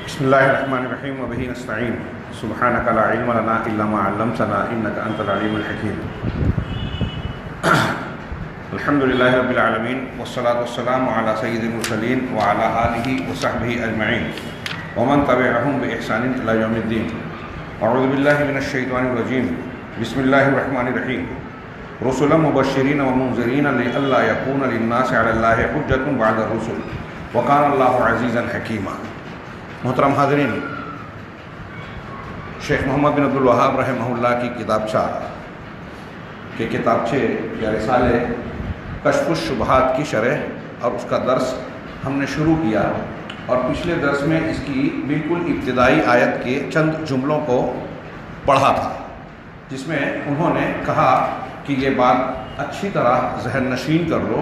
بسم الله الرحمن الرحيم وبه نستعين سبحانك لا علم لنا إلا ما علمتنا إنك أنت العليم الحكيم. الحمد لله رب العالمين والصلاة والسلام على سيد المرسلين وعلى آله وصحبه أجمعين ومن تبعهم بإحسان إلى يوم الدين. أعوذ بالله من الشيطان الرجيم. بسم الله الرحمن الرحيم. رسلا مبشرين ومنذرين لئلا يكون للناس على الله حجة بعد الرسل وكان الله عزيزا حكيما. محترم حاضرین، شیخ محمد بن عبد الوہاب رحمہ اللہ کی کتابچے یا رسالے کشف الشبہات کی شرح اور اس کا درس ہم نے شروع کیا، اور پچھلے درس میں اس کی بالکل ابتدائی آیت کے چند جملوں کو پڑھا تھا، جس میں انہوں نے کہا کہ یہ بات اچھی طرح ذہن نشین کر لو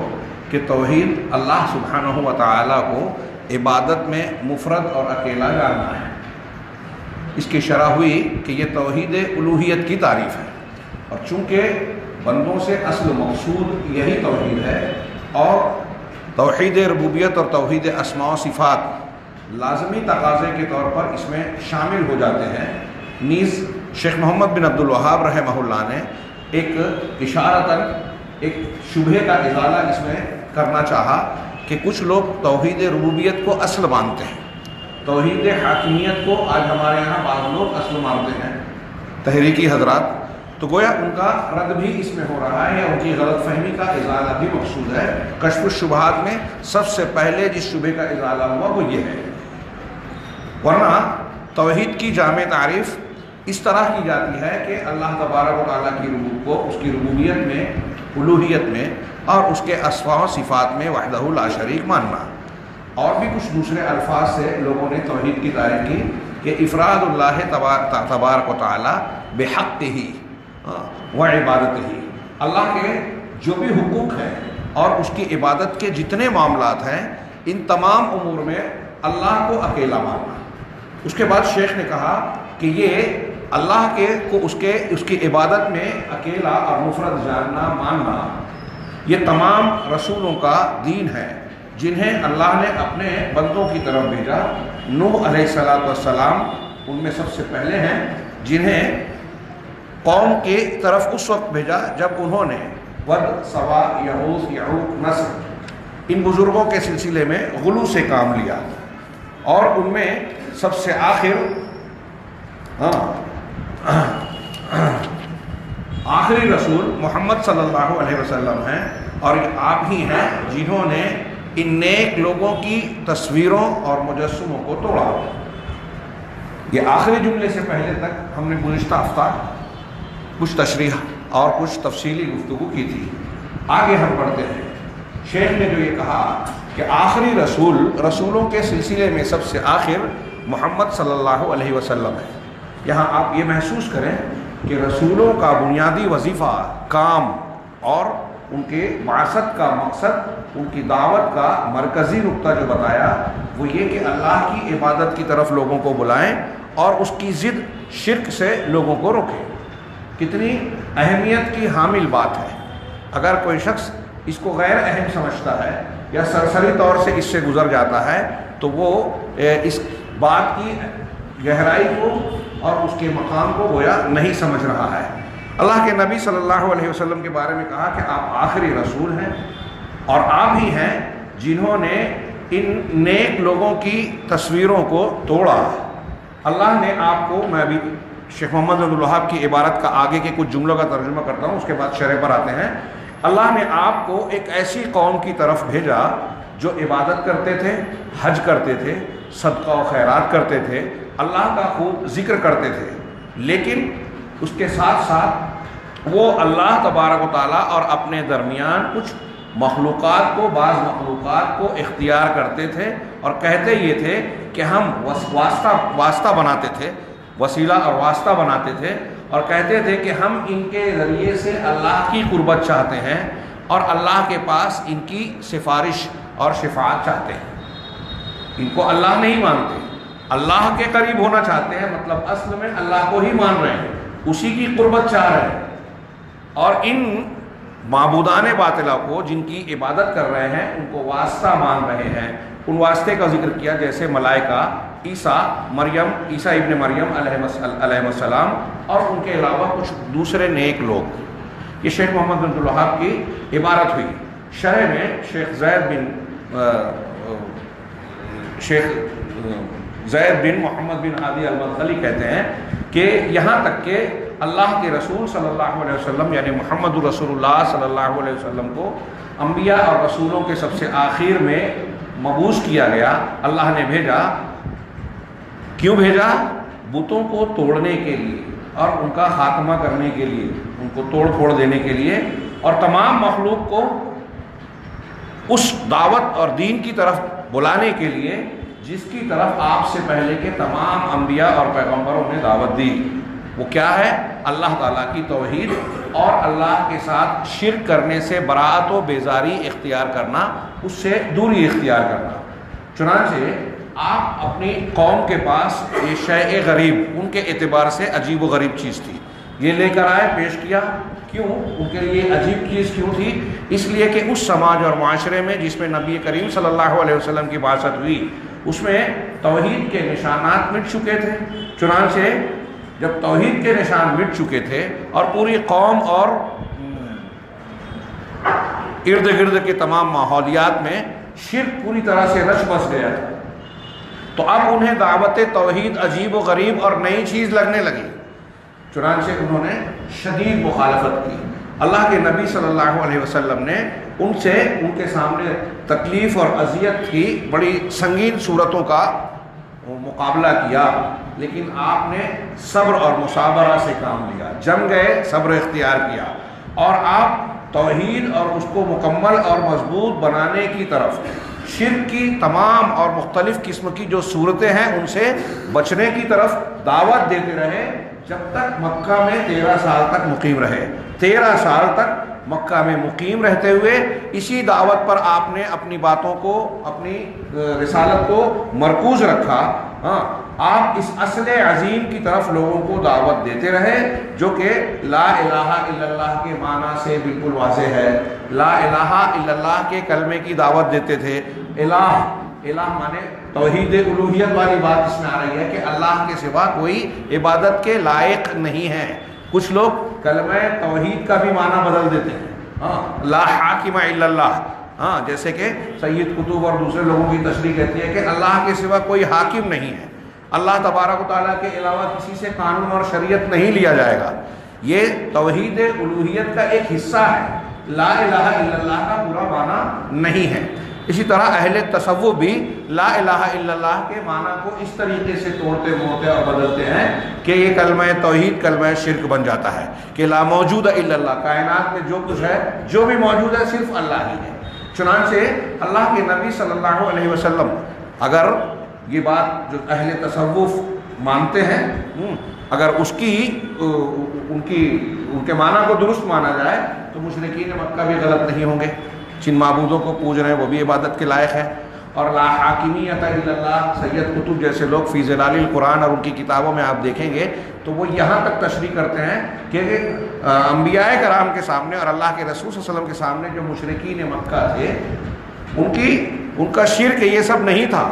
کہ توحید اللہ سبحانہ و تعالیٰ کو عبادت میں مفرد اور اکیلا جاننا ہے۔ اس کی شرح ہوئی کہ یہ توحید الوہیت کی تعریف ہے، اور چونکہ بندوں سے اصل مقصود یہی توحید ہے، اور توحید ربوبیت اور توحید اسماء و صفات لازمی تقاضے کے طور پر اس میں شامل ہو جاتے ہیں، نیز شیخ محمد بن عبد الوہاب رحمہ اللہ نے ایک اشارتاً ایک شبہے کا ازالہ اس میں کرنا چاہا کہ کچھ لوگ توحید ربوبیت کو اصل مانتے ہیں، توحید حاکمیت کو آج ہمارے یہاں بعض لوگ اصل مانتے ہیں، تحریکی حضرات، تو گویا ان کا رد بھی اس میں ہو رہا ہے، یا ان کی غلط فہمی کا ازالہ بھی مقصود ہے۔ کشف الشبہات میں سب سے پہلے جس شبہے کا ازالہ ہوا وہ یہ ہے، ورنہ توحید کی جامع تعریف اس طرح کی جاتی ہے کہ اللہ تبارک و تعالیٰ کی اس کی ربوبیت میں، الوہیت میں اور اس کے اسماء و صفات میں وحدہ لا شریک ماننا۔ اور بھی کچھ دوسرے الفاظ سے لوگوں نے توحید کی تعریف کی کہ افراد اللہ تبارک و تعالیٰ بحقہ و عبادتہ، اللہ کے جو بھی حقوق ہیں اور اس کی عبادت کے جتنے معاملات ہیں، ان تمام امور میں اللہ کو اکیلا ماننا۔ اس کے بعد شیخ نے کہا کہ یہ اللہ کو اس کی عبادت میں اکیلا اور مفرد جاننا، ماننا، یہ تمام رسولوں کا دین ہے جنہیں اللہ نے اپنے بندوں کی طرف بھیجا۔ نوح علیہ السلام ان میں سب سے پہلے ہیں، جنہیں قوم کی طرف اس وقت بھیجا جب انہوں نے ود، سوا، یغوث، یعوق، نصر ان بزرگوں کے سلسلے میں غلو سے کام لیا، اور ان میں سب سے آخری رسول محمد صلی اللہ علیہ وسلم ہیں، اور یہ آپ ہی ہیں جنہوں نے ان نیک لوگوں کی تصویروں اور مجسموں کو توڑا۔ یہ آخری جملے سے پہلے تک ہم نے گزشتہ ہفتہ کچھ تشریح اور کچھ تفصیلی گفتگو کی تھی۔ آگے ہم پڑھتے ہیں۔ شیخ نے جو یہ کہا کہ آخری رسولوں کے سلسلے میں سب سے آخر محمد صلی اللہ علیہ وسلم ہے، یہاں آپ یہ محسوس کریں کہ رسولوں کا بنیادی وظیفہ، کام اور ان کے بعثت کا مقصد، ان کی دعوت کا مرکزی نقطہ جو بتایا وہ یہ کہ اللہ کی عبادت کی طرف لوگوں کو بلائیں اور اس کی ضد شرک سے لوگوں کو روکیں۔ کتنی اہمیت کی حامل بات ہے۔ اگر کوئی شخص اس کو غیر اہم سمجھتا ہے یا سرسری طور سے اس سے گزر جاتا ہے تو وہ اس بات کی گہرائی کو اور اس کے مقام کو گویا نہیں سمجھ رہا ہے۔ اللہ کے نبی صلی اللہ علیہ وسلم کے بارے میں کہا کہ آپ آخری رسول ہیں، اور آپ ہی ہیں جنہوں نے ان نیک لوگوں کی تصویروں کو توڑا۔ اللہ نے آپ کو، میں ابھی شیخ محمد بن عبد الوہاب کی عبارت کا آگے کے کچھ جملوں کا ترجمہ کرتا ہوں، اس کے بعد شرح پر آتے ہیں۔ اللہ نے آپ کو ایک ایسی قوم کی طرف بھیجا جو عبادت کرتے تھے، حج کرتے تھے، صدقہ و خیرات کرتے تھے، اللہ کا خوب ذکر کرتے تھے، لیکن اس کے ساتھ ساتھ وہ اللہ تبارک و تعالیٰ اور اپنے درمیان کچھ مخلوقات کو، بعض مخلوقات کو اختیار کرتے تھے، اور کہتے یہ تھے کہ ہم واسطہ بناتے تھے، وسیلہ اور واسطہ بناتے تھے، اور کہتے تھے کہ ہم ان کے ذریعے سے اللہ کی قربت چاہتے ہیں اور اللہ کے پاس ان کی سفارش اور شفاعت چاہتے ہیں۔ ان کو اللہ نہیں مانتے، اللہ کے قریب ہونا چاہتے ہیں، مطلب اصل میں اللہ کو ہی مان رہے ہیں، اسی کی قربت چاہ رہے ہیں، اور ان معبودان باطلہ کو جن کی عبادت کر رہے ہیں ان کو واسطہ مان رہے ہیں، ان واسطے کا ذکر کیا جیسے ملائکہ، عیسیٰ ابن مریم علیہ السلام، اور ان کے علاوہ کچھ دوسرے نیک لوگ۔ یہ شیخ محمد بن عبدالوہاب کی عبارت ہوئی۔ شرح میں شیخ زید بن محمد بن ہادی المدخلی کہتے ہیں کہ یہاں تک کہ اللہ کے رسول صلی اللہ علیہ وسلم یعنی محمد رسول اللہ صلی اللہ علیہ وسلم کو انبیاء اور رسولوں کے سب سے آخر میں مبعوث کیا گیا، اللہ نے بھیجا۔ کیوں بھیجا؟ بتوں کو توڑنے کے لیے اور ان کا خاتمہ کرنے کے لیے، ان کو توڑ پھوڑ دینے کے لیے، اور تمام مخلوق کو اس دعوت اور دین کی طرف بلانے کے لیے جس کی طرف آپ سے پہلے کے تمام انبیاء اور پیغمبروں نے دعوت دی۔ وہ کیا ہے؟ اللہ تعالیٰ کی توحید اور اللہ کے ساتھ شرک کرنے سے براءت و بیزاری اختیار کرنا، اس سے دوری اختیار کرنا۔ چنانچہ آپ اپنی قوم کے پاس یہ شیء غریب ان کے اعتبار سے عجیب و غریب چیز تھی، یہ لے کر آئے، پیش کیا۔ کیوں ان کے لیے عجیب چیز کیوں تھی؟ اس لیے کہ اس سماج اور معاشرے میں جس میں نبی کریم صلی اللہ علیہ وسلم کی بعثت ہوئی، اس میں توحید کے نشانات مٹ چکے تھے۔ چنانچہ جب توحید کے نشان مٹ چکے تھے اور پوری قوم اور ارد گرد کے تمام ماحولیات میں شرک پوری طرح سے رچ بس گیا تھا، تو اب انہیں دعوت توحید عجیب و غریب اور نئی چیز لگنے لگی۔ چنانچہ انہوں نے شدید مخالفت کی۔ اللہ کے نبی صلی اللہ علیہ وسلم نے ان کے سامنے تکلیف اور اذیت کی بڑی سنگین صورتوں کا مقابلہ کیا، لیکن آپ نے صبر اور مصابرہ سے کام لیا، جم گئے، صبر اختیار کیا، اور آپ توحید اور اس کو مکمل اور مضبوط بنانے کی طرف، شرک کی تمام اور مختلف قسم کی جو صورتیں ہیں ان سے بچنے کی طرف دعوت دیتے رہے، جب تک مکہ میں 13 سال تک مقیم رہے۔ 13 سال تک مکہ میں مقیم رہتے ہوئے اسی دعوت پر آپ نے اپنی باتوں کو، اپنی رسالت کو مرکوز رکھا۔ آپ اس اصل عظیم کی طرف لوگوں کو دعوت دیتے رہے، جو کہ لا الہ الا اللہ کے معنی سے بالکل واضح ہے۔ لا الہ الا اللہ کے کلمے کی دعوت دیتے تھے۔ الہ مانے توحید الوہیت والی بات اس میں آ رہی ہے کہ اللہ کے سوا کوئی عبادت کے لائق نہیں ہے۔ کچھ لوگ کلمہ توحید کا بھی معنی بدل دیتے ہیں، لا حاکم الا اللہ، جیسے کہ سید قطب اور دوسرے لوگوں کی تشریح کہتی ہے کہ اللہ کے سوا کوئی حاکم نہیں ہے، اللہ تبارک و تعالیٰ کے علاوہ کسی سے قانون اور شریعت نہیں لیا جائے گا۔ یہ توحید الوہیت کا ایک حصہ ہے، لا الہ الا اللہ کا پورا معنی نہیں ہے۔ اسی طرح اہل تصوف بھی لا الہ الا اللہ کے معنی کو اس طریقے سے توڑتے موڑتے اور بدلتے ہیں کہ یہ کلمہ توحید کلمہ شرک بن جاتا ہے کہ لا موجود الا اللہ، کائنات میں جو کچھ ہے، جو بھی موجود ہے، صرف اللہ ہی ہے۔ چنانچہ اللہ کے نبی صلی اللہ علیہ وسلم اگر یہ بات جو اہل تصوف مانتے ہیں، اگر ان کے معنی کو درست مانا جائے تو مشرکین مکہ بھی غلط نہیں ہوں گے۔ جن معبودوں کو پوج رہے ہیں وہ بھی عبادت کے لائق ہے، اور لا حاکمیت الا اللہ، سید قطب جیسے لوگ فی ظلال القرآن اور ان کی کتابوں میں آپ دیکھیں گے تو وہ یہاں تک تشریح کرتے ہیں کہ انبیاء کرام کے سامنے اور اللہ کے رسول صلی اللہ علیہ وسلم کے سامنے جو مشرکین مکہ تھے، ان کا شرک یہ سب نہیں تھا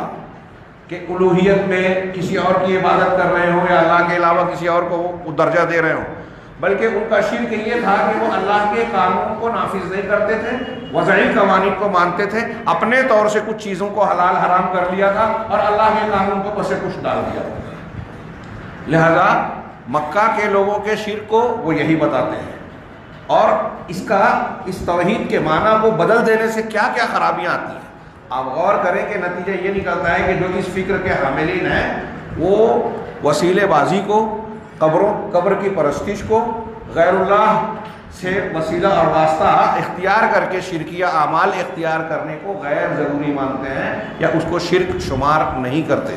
کہ الوہیت میں کسی اور کی عبادت کر رہے ہوں یا اللہ کے علاوہ کسی اور کو وہ درجہ دے رہے ہوں، بلکہ ان کا شرک یہ تھا کہ وہ اللہ کے قانون کو نافذ نہیں کرتے تھے، وضعی قوانین کو مانتے تھے، اپنے طور سے کچھ چیزوں کو حلال حرام کر لیا تھا اور اللہ کے قانون کو پس کچھ ڈال دیا تھا۔ لہذا مکہ کے لوگوں کے شرک کو وہ یہی بتاتے ہیں، اور اس توحید کے معنی کو بدل دینے سے کیا کیا خرابیاں آتی ہیں۔ آپ غور کریں کہ نتیجہ یہ نکلتا ہے کہ جو اس فکر کے حاملین ہیں وہ وسیلے بازی کو، قبر کی پرستش کو، غیر اللہ سے وسیلہ اور واسطہ اختیار کر کے شرکیہ اعمال اختیار کرنے کو غیر ضروری مانتے ہیں یا اس کو شرک شمار نہیں کرتے۔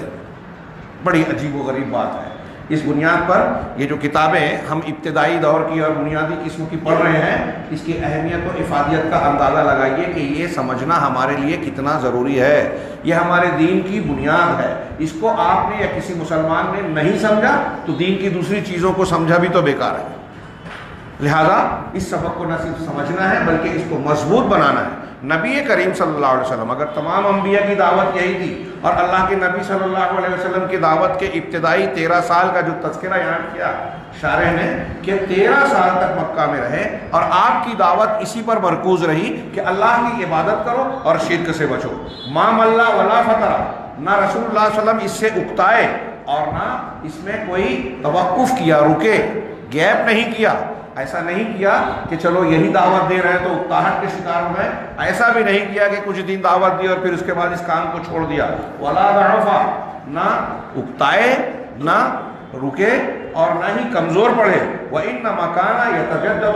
بڑی عجیب و غریب بات ہے۔ اس بنیاد پر یہ جو کتابیں ہم ابتدائی دور کی اور بنیادی قسم کی پڑھ رہے ہیں، اس کی اہمیت و افادیت کا اندازہ لگائیے کہ یہ سمجھنا ہمارے لیے کتنا ضروری ہے۔ یہ ہمارے دین کی بنیاد ہے، اس کو آپ نے یا کسی مسلمان نے نہیں سمجھا تو دین کی دوسری چیزوں کو سمجھا بھی تو بیکار ہے۔ لہذا اس سبق کو نہ صرف سمجھنا ہے بلکہ اس کو مضبوط بنانا ہے۔ نبی کریم صلی اللہ علیہ وسلم، اگر تمام انبیاء کی دعوت یہی تھی اور اللہ کے نبی صلی اللہ علیہ وسلم کی دعوت کے ابتدائی 13 سال کا جو تذکرہ یہاں کیا شارح نے کہ 13 سال تک مکہ میں رہے اور آپ کی دعوت اسی پر مرکوز رہی کہ اللہ کی عبادت کرو اور شرک سے بچو. ما ملا ولا فترہ، نہ رسول اللہ صلی اللہ علیہ وسلم اس سے اکتائے اور نہ اس میں کوئی توقف کیا، رکے، گیپ نہیں کیا. ایسا نہیں کیا کہ چلو یہی دعوت دے رہے ہیں تو اکتاہٹ کے شکار ہو گئے. ایسا بھی نہیں کیا کہ کچھ دن دعوت دی اور پھر اس کے بعد اس کام کو چھوڑ دیا. ولا ضعفا، نہ اکتائے، نہ رکے اور نہ ہی کمزور پڑے. وَإِنَّمَا كَانَ يَتَجَدَّدُ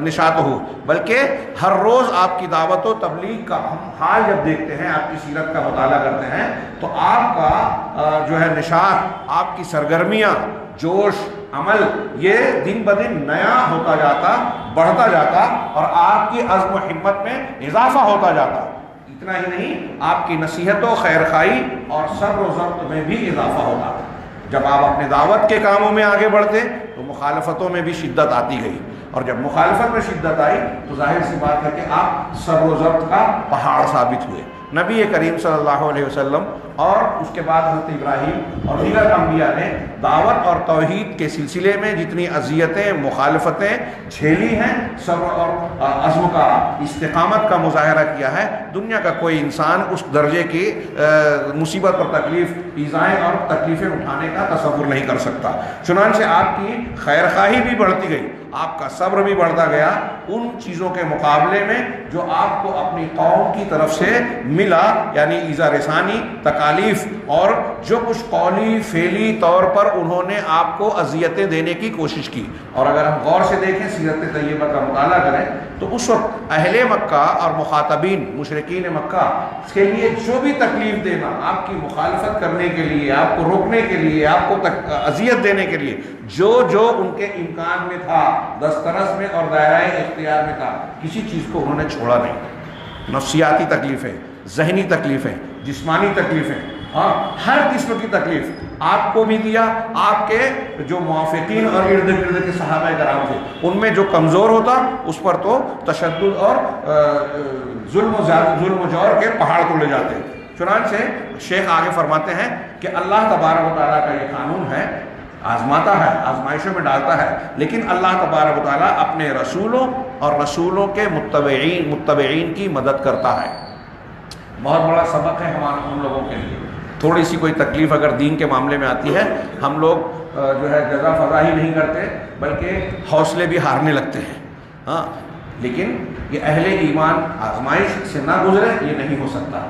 نِشَاطُهُ، بلکہ ہر روز آپ کی دعوت و تبلیغ کا ہم حال جب دیکھتے ہیں، آپ کی سیرت کا مطالعہ کرتے ہیں تو آپ کا جو ہے نشاط، آپ کی سرگرمیاں، جوش، عمل، یہ دن بدن نیا ہوتا جاتا، بڑھتا جاتا اور آپ کی عزم و ہمت میں اضافہ ہوتا جاتا. اتنا ہی نہیں، آپ کی نصیحت و خیرخواہی اور صبر و ضبط میں بھی اضافہ ہوتا. جب آپ اپنے دعوت کے کاموں میں آگے بڑھتے تو مخالفتوں میں بھی شدت آتی گئی، اور جب مخالفت میں شدت آئی تو ظاہر سی بات ہے کہ آپ صبر و ضبط کا پہاڑ ثابت ہوئے. نبی کریم صلی اللہ علیہ وسلم اور اس کے بعد حضرت ابراہیم اور دیگر انبیاء نے دعوت اور توحید کے سلسلے میں جتنی اذیتیں، مخالفتیں جھیلی ہیں، صبر اور عزم کا، استقامت کا مظاہرہ کیا ہے. دنیا کا کوئی انسان اس درجے کی مصیبت اور تکلیف، ایذائیں اور تکلیفیں اٹھانے کا تصور نہیں کر سکتا. چنانچہ آپ کی خیرخواہی بھی بڑھتی گئی، آپ کا صبر بھی بڑھتا گیا ان چیزوں کے مقابلے میں جو آپ کو اپنی قوم کی طرف سے ملا، یعنی ایذا رسانی، تکالیف اور جو کچھ قولی فعلی طور پر انہوں نے آپ کو اذیتیں دینے کی کوشش کی. اور اگر ہم غور سے دیکھیں، سیرت طیبہ کا مطالعہ کریں تو اس وقت اہل مکہ اور مخاطبین مشرکین مکہ کے لیے جو بھی تکلیف دینا، آپ کی مخالفت کرنے کے لیے، آپ کو روکنے کے لیے، آپ کو اذیت دینے کے لیے جو ان کے امکان میں تھا، دسترس میں اور دائرۂ اختیار میں تھا، کسی چیز کو انہوں نے چھوڑا نہیں. نفسیاتی تکلیفیں، ذہنی تکلیفیں، جسمانی تکلیفیں، ہاں ہر قسم کی تکلیف آپ کو بھی دیا. آپ کے جو موافقین اور ارد گرد کے صحابہ کرام تھے ان میں جو کمزور ہوتا اس پر تو تشدد اور ظلم و جور کے پہاڑ کو لے جاتے. چنانچہ شیخ آگے فرماتے ہیں کہ اللہ تبارک و تعالیٰ کا یہ قانون ہے، آزماتا ہے، آزمائشوں میں ڈالتا ہے، لیکن اللہ تبارک و تعالیٰ اپنے رسولوں اور رسولوں کے متبعین کی مدد کرتا ہے. بہت بڑا سبق ہے ہم لوگوں کے لیے. تھوڑی سی کوئی تکلیف اگر دین کے معاملے میں آتی ہے، ہم لوگ جو ہے جزا فضا ہی نہیں کرتے بلکہ حوصلے بھی ہارنے لگتے ہیں. ہاں، لیکن یہ اہل ایمان آزمائش سے نہ گزرے یہ نہیں ہو سکتا.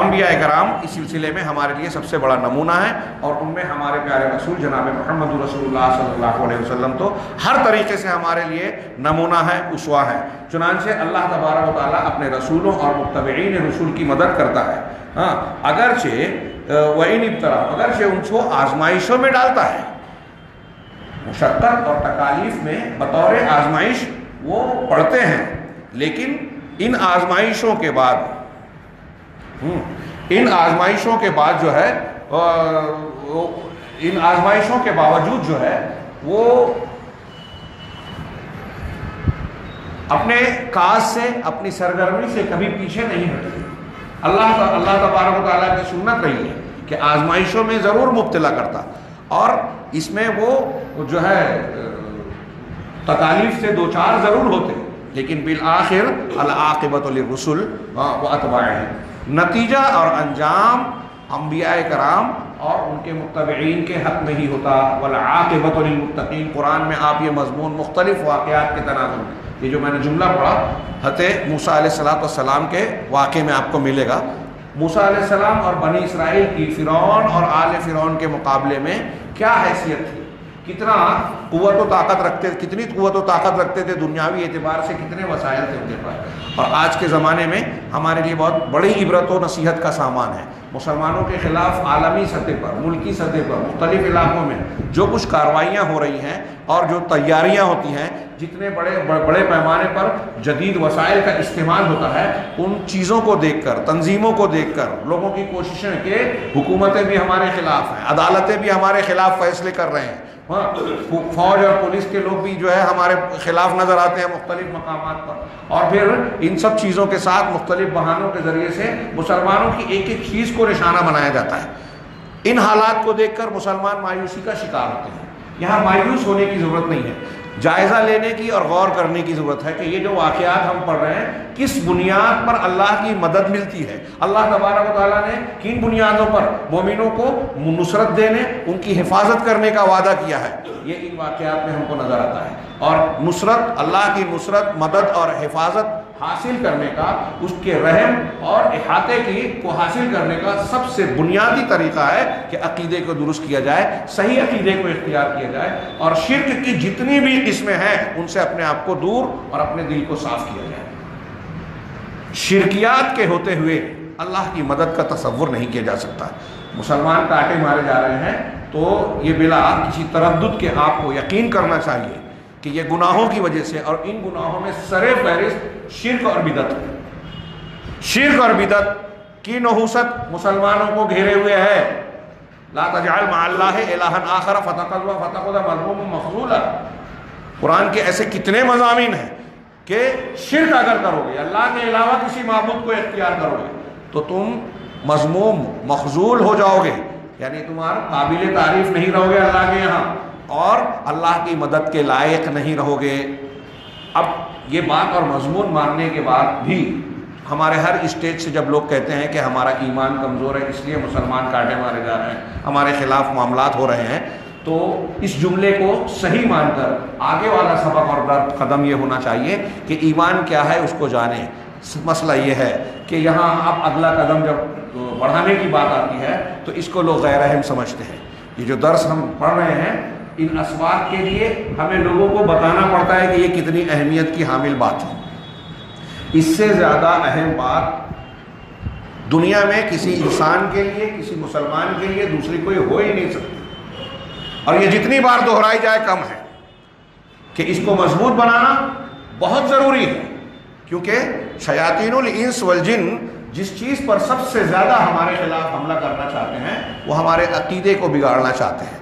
انبیاء کرام اس سلسلے میں ہمارے لیے سب سے بڑا نمونہ ہے، اور ان میں ہمارے پیارے رسول جناب محمد رسول اللہ صلی اللہ علیہ وسلم تو ہر طریقے سے ہمارے لیے نمونہ ہے، اسوہ ہے. چنانچہ اللہ تبارک و تعالیٰ اپنے رسولوں اور متبعین رسول کی مدد کرتا ہے. ہاں، وَإِنِ ابْتَلَاهُمْ، اگرچہ ان کو آزمائشوں میں ڈالتا ہے، مشقت اور تکالیف میں بطور آزمائش وہ پڑھتے ہیں، لیکن ان آزمائشوں کے بعد جو ہے، ان آزمائشوں کے باوجود جو ہے وہ اپنے کاج سے، اپنی سرگرمی سے کبھی پیچھے نہیں ہٹتے. اللہ تبارک و تعالیٰ کی سنت رہی ہے کہ آزمائشوں میں ضرور مبتلا کرتا، اور اس میں وہ جو ہے تکالیف سے دو چار ضرور ہوتے، لیکن بالآخر العاقبۃ للرسل واتباعہم، نتیجہ اور انجام انبیاء کرام اور ان کے متبعین کے حق میں ہی ہوتا. والعاقبۃ للمتقین، قرآن میں آپ یہ مضمون مختلف واقعات کے تناظر میں، یہ جو میں نے جملہ پڑھا حضرت موسیٰ علیہ السلام کے واقعے میں آپ کو ملے گا. موسیٰ علیہ السلام اور بنی اسرائیل کی فرعون اور آل فرعون کے مقابلے میں کیا حیثیت تھی، کتنا قوت و طاقت رکھتے، کتنی قوت و طاقت رکھتے تھے، دنیاوی اعتبار سے کتنے وسائل تھے ان کے پاس. اور آج کے زمانے میں ہمارے لیے بہت بڑی عبرت و نصیحت کا سامان ہے۔ مسلمانوں کے خلاف عالمی سطح پر، ملکی سطح پر، مختلف علاقوں میں جو کچھ کارروائیاں ہو رہی ہیں اور جو تیاریاں ہوتی ہیں، جتنے بڑے پیمانے پر جدید وسائل کا استعمال ہوتا ہے، ان چیزوں کو دیکھ کر، تنظیموں کو دیکھ کر لوگوں کی کوششیں کہ حکومتیں بھی ہمارے خلاف ہیں، عدالتیں بھی ہمارے خلاف فیصلے کر رہے ہیں، فوج اور پولیس کے لوگ بھی جو ہے ہمارے خلاف نظر آتے ہیں مختلف مقامات پر، اور پھر ان سب چیزوں کے ساتھ مختلف بہانوں کے ذریعے سے مسلمانوں کی ایک ایک چیز کو نشانہ بنایا جاتا ہے۔ ان حالات کو دیکھ کر مسلمان مایوسی کا شکار ہوتے ہیں۔ یہاں مایوس ہونے کی ضرورت نہیں ہے، جائزہ لینے کی اور غور کرنے کی ضرورت ہے کہ یہ جو واقعات ہم پڑھ رہے ہیں کس بنیاد پر اللہ کی مدد ملتی ہے، اللہ تبارک و تعالیٰ نے کن بنیادوں پر مومنوں کو نصرت دینے، ان کی حفاظت کرنے کا وعدہ کیا ہے، یہ ان واقعات میں ہم کو نظر آتا ہے۔ اور نصرت، اللہ کی نصرت، مدد اور حفاظت حاصل کرنے کا، اس کے رحم اور احاطے کو حاصل کرنے کا سب سے بنیادی طریقہ ہے کہ عقیدے کو درست کیا جائے، صحیح عقیدے کو اختیار کیا جائے، اور شرک کی جتنی بھی قسمیں ہیں ان سے اپنے آپ کو دور اور اپنے دل کو صاف کیا جائے۔ شرکیات کے ہوتے ہوئے اللہ کی مدد کا تصور نہیں کیا جا سکتا۔ مسلمان کاٹے مارے جا رہے ہیں تو یہ بلا کسی تردد کے آپ کو یقین کرنا چاہیے کہ یہ گناہوں کی وجہ سے، اور ان گناہوں میں سر فہرست شرک اور بدعت ہے۔ شرک اور بدعت کی نحوست مسلمانوں کو گھیرے ہوئے ہے۔ لا تجعل مع اللہ الہا آخر فتقعد مذموما مخذولا۔ قرآن کے ایسے کتنے مضامین ہیں کہ شرک اگر کرو گے، اللہ کے علاوہ کسی معبود کو اختیار کرو گے تو تم مذموم، مخذول ہو جاؤ گے، یعنی تمہارا قابل تعریف نہیں رہو گے اللہ کے یہاں، اور اللہ کی مدد کے لائق نہیں رہو گے۔ اب یہ بات اور مضمون ماننے کے بعد بھی ہمارے ہر اسٹیج سے جب لوگ کہتے ہیں کہ ہمارا ایمان کمزور ہے اس لیے مسلمان کاٹے مارے جا رہے ہیں، ہمارے خلاف معاملات ہو رہے ہیں، تو اس جملے کو صحیح مان کر آگے والا سبق اور قدم یہ ہونا چاہیے کہ ایمان کیا ہے اس کو جانیں۔ مسئلہ یہ ہے کہ یہاں اب اگلا قدم جب بڑھانے کی بات آتی ہے تو اس کو لوگ غیر اہم سمجھتے ہیں۔ یہ جو درس ہم پڑھ رہے ہیں، ان اسباب کے لیے ہمیں لوگوں کو بتانا پڑتا ہے کہ یہ کتنی اہمیت کی حامل بات ہے۔ اس سے زیادہ اہم بات دنیا میں کسی انسان کے لیے، کسی مسلمان کے لیے دوسری کوئی ہو ہی نہیں سکتی، اور یہ جتنی بار دہرائی جائے کم ہے کہ اس کو مضبوط بنانا بہت ضروری ہے، کیونکہ شیاطین الانس والجن جس چیز پر سب سے زیادہ ہمارے خلاف حملہ کرنا چاہتے ہیں وہ ہمارے عقیدے کو بگاڑنا چاہتے ہیں۔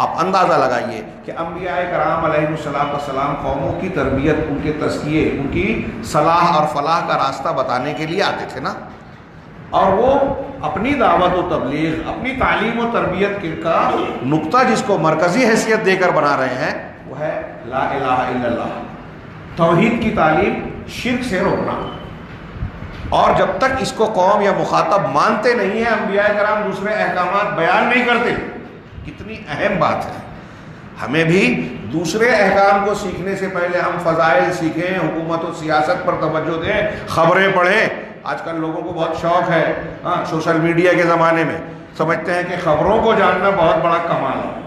آپ اندازہ لگائیے کہ انبیاء کرام علیہ السلام قوموں کی تربیت، ان کے تزکیے، ان کی صلاح اور فلاح کا راستہ بتانے کے لیے آتے تھے نا، اور وہ اپنی دعوت و تبلیغ، اپنی تعلیم و تربیت کا نقطہ جس کو مرکزی حیثیت دے کر بنا رہے ہیں وہ ہے لا الہ الا اللہ، توحید کی تعلیم، شرک سے روکنا۔ اور جب تک اس کو قوم یا مخاطب مانتے نہیں ہیں، انبیاء کرام دوسرے احکامات بیان نہیں کرتے۔ کتنی اہم بات ہے، ہمیں بھی دوسرے احکام کو سیکھنے سے پہلے ہم فضائل سیکھیں، حکومت و سیاست پر توجہ دیں، خبریں پڑھیں۔ آج کل لوگوں کو بہت شوق ہے، سوشل میڈیا کے زمانے میں سمجھتے ہیں کہ خبروں کو جاننا بہت بڑا کمال ہے۔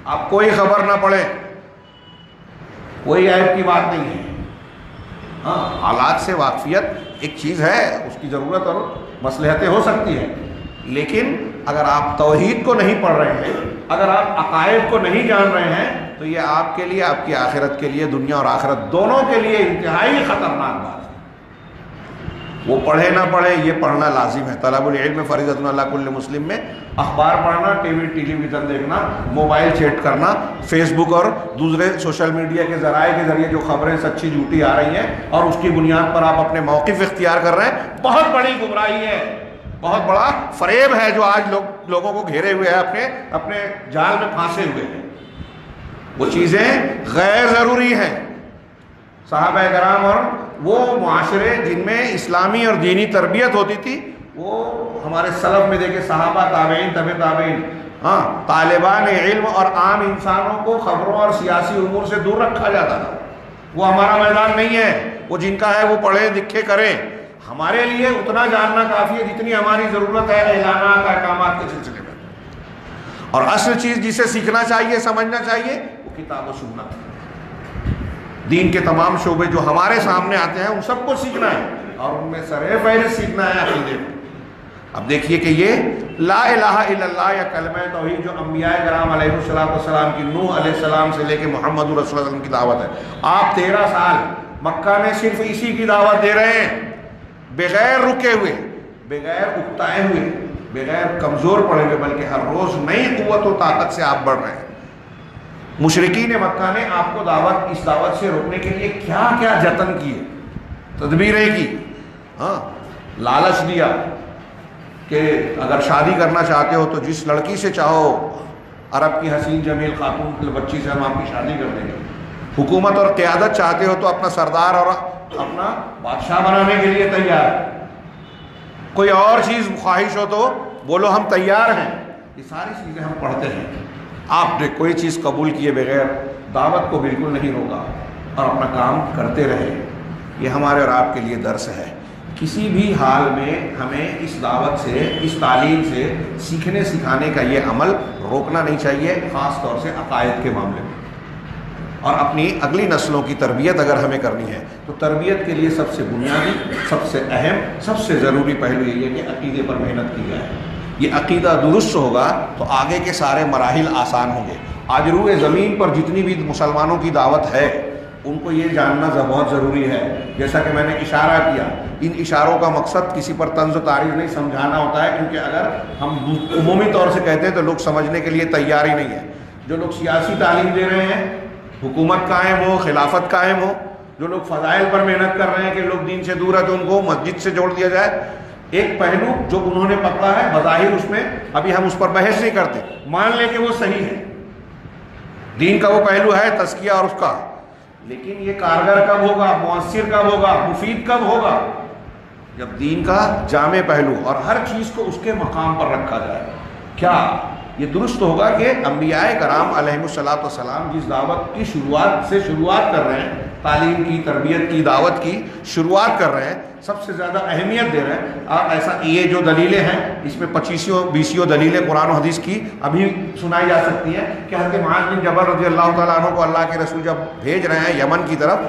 آپ کوئی خبر نہ پڑھیں، کوئی عیب کی بات نہیں ہے۔ حالات سے واقفیت ایک چیز ہے، اس کی ضرورت اور مصلحتیں ہو سکتی ہیں، لیکن اگر آپ توحید کو نہیں پڑھ رہے ہیں، اگر آپ عقائد کو نہیں جان رہے ہیں، تو یہ آپ کے لیے، آپ کی آخرت کے لیے، دنیا اور آخرت دونوں کے لیے انتہائی خطرناک بات ہے۔ وہ پڑھے نہ پڑھے، یہ پڑھنا لازم ہے۔ طلب العلم فریضۃ علی کل مسلم میں اخبار پڑھنا، ٹیلی ویژن دیکھنا، موبائل چیٹ کرنا، فیس بک اور دوسرے سوشل میڈیا کے ذرائع کے ذریعے جو خبریں سچی جھوٹی آ رہی ہیں اور اس کی بنیاد پر آپ اپنے موقف اختیار کر رہے ہیں، بہت بڑی گمراہی ہے، بہت بڑا فریب ہے جو آج لوگوں کو گھیرے ہوئے ہیں، اپنے جال میں پھانسے ہوئے ہیں۔ وہ چیزیں غیر ضروری ہیں۔ صحابہ کرام اور وہ معاشرے جن میں اسلامی اور دینی تربیت ہوتی تھی، وہ ہمارے سلف میں دیکھیں، صحابہ، تابعین، تبع تابعین، طالبان علم اور عام انسانوں کو خبروں اور سیاسی امور سے دور رکھا جاتا تھا۔ وہ ہمارا میدان نہیں ہے، وہ جن کا ہے وہ پڑھے لکھے کریں۔ ہمارے لیے اتنا جاننا کافی ہے جتنی ہماری ضرورت ہے اعلانات، احکامات کے سلسلے میں، اور اصل چیز جسے سیکھنا چاہیے، سمجھنا چاہیے، وہ کتاب و سنت ہے۔ دین کے تمام شعبے جو ہمارے سامنے آتے ہیں ان سب کو سیکھنا ہے، اور ان میں سر فہرست سیکھنا ہے عقیدے کو۔ اب دیکھیے کہ یہ لا الہ الا اللہ یا کلمہ توحید جو انبیاء کرام علیہ السلام کی نوح علیہ السلام سے لے کے محمد رسول اللہ صلی اللہ علیہ وسلم کی دعوت ہے۔ آپ 13 سال مکہ میں صرف اسی کی دعوت دے رہے ہیں، بغیر رکے ہوئے، بغیر اکتائے ہوئے، بغیر کمزور پڑے ہوئے، بلکہ ہر روز نئی قوت و طاقت سے آپ بڑھ رہے ہیں۔ مشرکین مکہ نے آپ کو اس دعوت سے روکنے کے لیے کیا کیا جتن کیے، تدبیریں کی، ہاں، لالچ دیا کہ اگر شادی کرنا چاہتے ہو تو جس لڑکی سے چاہو، عرب کی حسین جمیل خاتون کی بچی سے ہم آپ کی شادی کر دیں گے۔ حکومت اور قیادت چاہتے ہو تو اپنا سردار اور اپنا بادشاہ بنانے کے لیے تیار، کوئی اور چیز خواہش ہو تو بولو ہم تیار ہیں۔ یہ ساری چیزیں ہم پڑھتے ہیں۔ آپ نے کوئی چیز قبول کیے بغیر دعوت کو بالکل نہیں روکا اور اپنا کام کرتے رہے۔ یہ ہمارے اور آپ کے لیے درس ہے۔ کسی بھی حال میں ہمیں اس دعوت سے، اس تعلیم سے سیکھنے سکھانے کا یہ عمل روکنا نہیں چاہیے، خاص طور سے عقائد کے معاملے میں۔ اور اپنی اگلی نسلوں کی تربیت اگر ہمیں کرنی ہے تو تربیت کے لیے سب سے بنیادی، سب سے اہم، سب سے ضروری پہلو یہ ہے کہ عقیدے پر محنت کی جائے۔ یہ عقیدہ درست ہوگا تو آگے کے سارے مراحل آسان ہوں گے۔ آج روئے زمین پر جتنی بھی مسلمانوں کی دعوت ہے ان کو یہ جاننا بہت ضروری ہے، جیسا کہ میں نے اشارہ کیا، ان اشاروں کا مقصد کسی پر طنز و تعریف نہیں سمجھانا ہوتا ہے، کیونکہ اگر ہم عمومی طور سے کہتے ہیں تو لوگ سمجھنے کے لیے تیار ہی نہیں ہے۔ جو لوگ سیاسی تعلیم دے رہے ہیں، حکومت قائم ہو، خلافت قائم ہو، جو لوگ فضائل پر محنت کر رہے ہیں کہ لوگ دین سے دور ہے تو ان کو مسجد سے جوڑ دیا جائے، ایک پہلو جو انہوں نے پکڑا ہے بظاہر، اس میں ابھی ہم اس پر بحث نہیں کرتے، مان لیں کہ وہ صحیح ہے، دین کا وہ پہلو ہے تزکیہ اور اس کا، لیکن یہ کارگر کب ہوگا، مؤثر کب ہوگا، مفید کب ہوگا؟ جب دین کا جامع پہلو اور ہر چیز کو اس کے مقام پر رکھا جائے۔ کیا یہ درست ہوگا کہ انبیاء کرام علیہ السلام جس دعوت کی شروعات کر رہے ہیں، تعلیم کی، تربیت کی، دعوت کی شروعات کر رہے ہیں، سب سے زیادہ اہمیت دے رہے ہیں، اور ایسا یہ جو دلیلیں ہیں اس میں 25 دلیلیں قرآن و حدیث کی ابھی سنائی جا سکتی ہیں کہ حضرت معاذ بن جبل رضی اللہ تعالیٰ عنہ کو اللہ کے رسول جب بھیج رہے ہیں یمن کی طرف،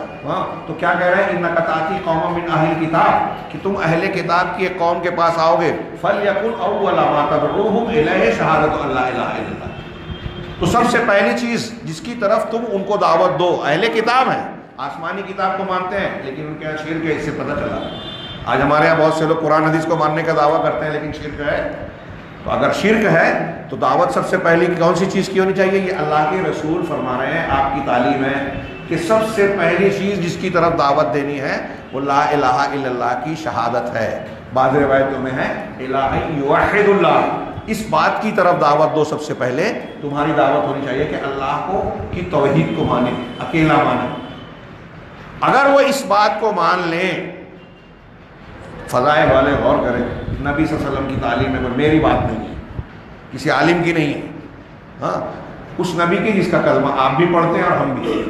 تو کیا کہہ رہے ہیں، انک تأتی قوما من اہل کتاب، کہ تم اہل کتاب کی ایک قوم کے پاس آؤ گے، فلیکن اول ما تدعوہم الیہ شہادۃ ان لا الہ الا اللہ، تو سب سے پہلی چیز جس کی طرف تم ان کو دعوت دو، اہل کتاب ہیں، آسمانی کتاب کو مانتے ہیں لیکن ان کے یہاں شرک ہے، اس سے پتہ چلا۔ آج ہمارے یہاں بہت سے لوگ قرآن حدیث کو ماننے کا دعویٰ کرتے ہیں لیکن شرک ہے، تو اگر شرک ہے تو دعوت سب سے پہلی کون سی چیز کی ہونی چاہیے؟ یہ اللہ کے رسول فرما رہے ہیں، آپ کی تعلیم ہے کہ سب سے پہلی چیز جس کی طرف دعوت دینی ہے وہ لا الہ الا اللہ کی شہادت ہے۔ بعض روایتوں میں ہے الہ یوحد اللہ، اس بات کی طرف دعوت دو، سب سے پہلے تمہاری دعوت ہونی چاہیے کہ اللہ کو کی توحید کو مانے، اکیلا مانے۔ اگر وہ اس بات کو مان لیں، فضائل والے غور کریں، نبی صلی اللہ علیہ وسلم کی تعلیم ہے، میری بات نہیں ہے، کسی عالم کی نہیں ہے، ہاں اس نبی کی جس کا کلمہ آپ بھی پڑھتے ہیں اور ہم بھی۔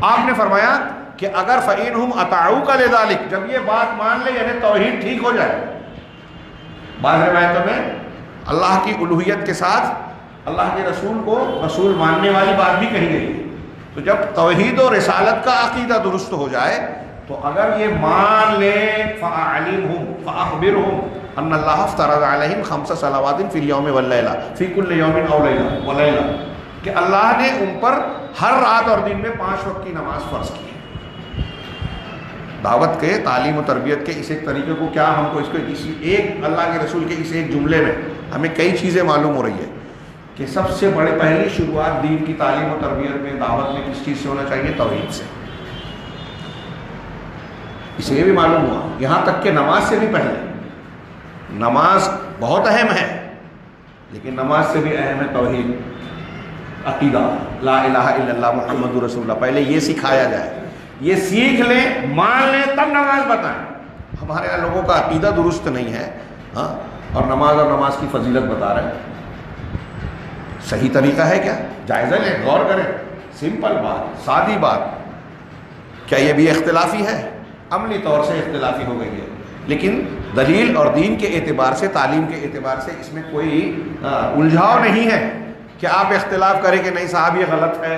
آپ نے فرمایا کہ اگر فَإِنْهُمْ أَطَاعُوكَ لِذَلِكَ، جب یہ بات مان لے یعنی توحید ٹھیک ہو جائے۔ بعض روایتوں میں اللہ کی الوہیت کے ساتھ اللہ کے رسول کو رسول ماننے والی بات بھی کہی گئی ہے، تو جب توحید و رسالت کا عقیدہ درست ہو جائے تو اگر یہ مان لیں فَأَعْلِمْهُمْ فَأَخْبِرْهُمْ أَنَّ اللَّهَ افْتَرَضَ عَلَيْهِمْ 5 صلوات فِي الْيَوْمِ وَاللَّيْلَةِ فِي كُلِّ يَوْمٍ أَوْ لَيْلَةٍ وَلَيْلَةٍ، کہ اللہ نے ان پر ہر رات اور دن میں 5 وقت کی نماز فرض کی ہے۔ دعوت کے، تعلیم و تربیت کے اس ایک طریقے کو کیا ہم کو اس کو اسی ایک اللہ کے رسول کے اس ایک جملے میں ہمیں کئی چیزیں معلوم ہو رہی ہے کہ سب سے بڑے پہلی شروعات دین کی تعلیم و تربیت میں، دعوت میں کس چیز سے ہونا چاہیے؟ توحید سے۔ اسے یہ بھی معلوم ہوا یہاں تک کہ نماز سے بھی پہلے، نماز بہت اہم ہے لیکن نماز سے بھی اہم ہے توحید، عقیدہ، لا الہ الا اللہ محمد رسول اللہ، پہلے یہ سکھایا جائے، یہ سیکھ لیں، مان لیں، تب نماز بتائیں۔ ہمارے یہاں لوگوں کا عقیدہ درست نہیں ہے، ہاں، اور نماز کی فضیلت بتا رہے ہیں۔ صحیح طریقہ ہے کیا؟ جائزہ لیں، غور کریں، سمپل بات، سادی بات۔ کیا یہ بھی اختلافی ہے؟ عملی طور سے اختلافی ہو گئی ہے، لیکن دلیل اور دین کے اعتبار سے، تعلیم کے اعتبار سے اس میں کوئی الجھاؤ نہیں ہے کہ آپ اختلاف کریں کہ نہیں صاحب یہ غلط ہے،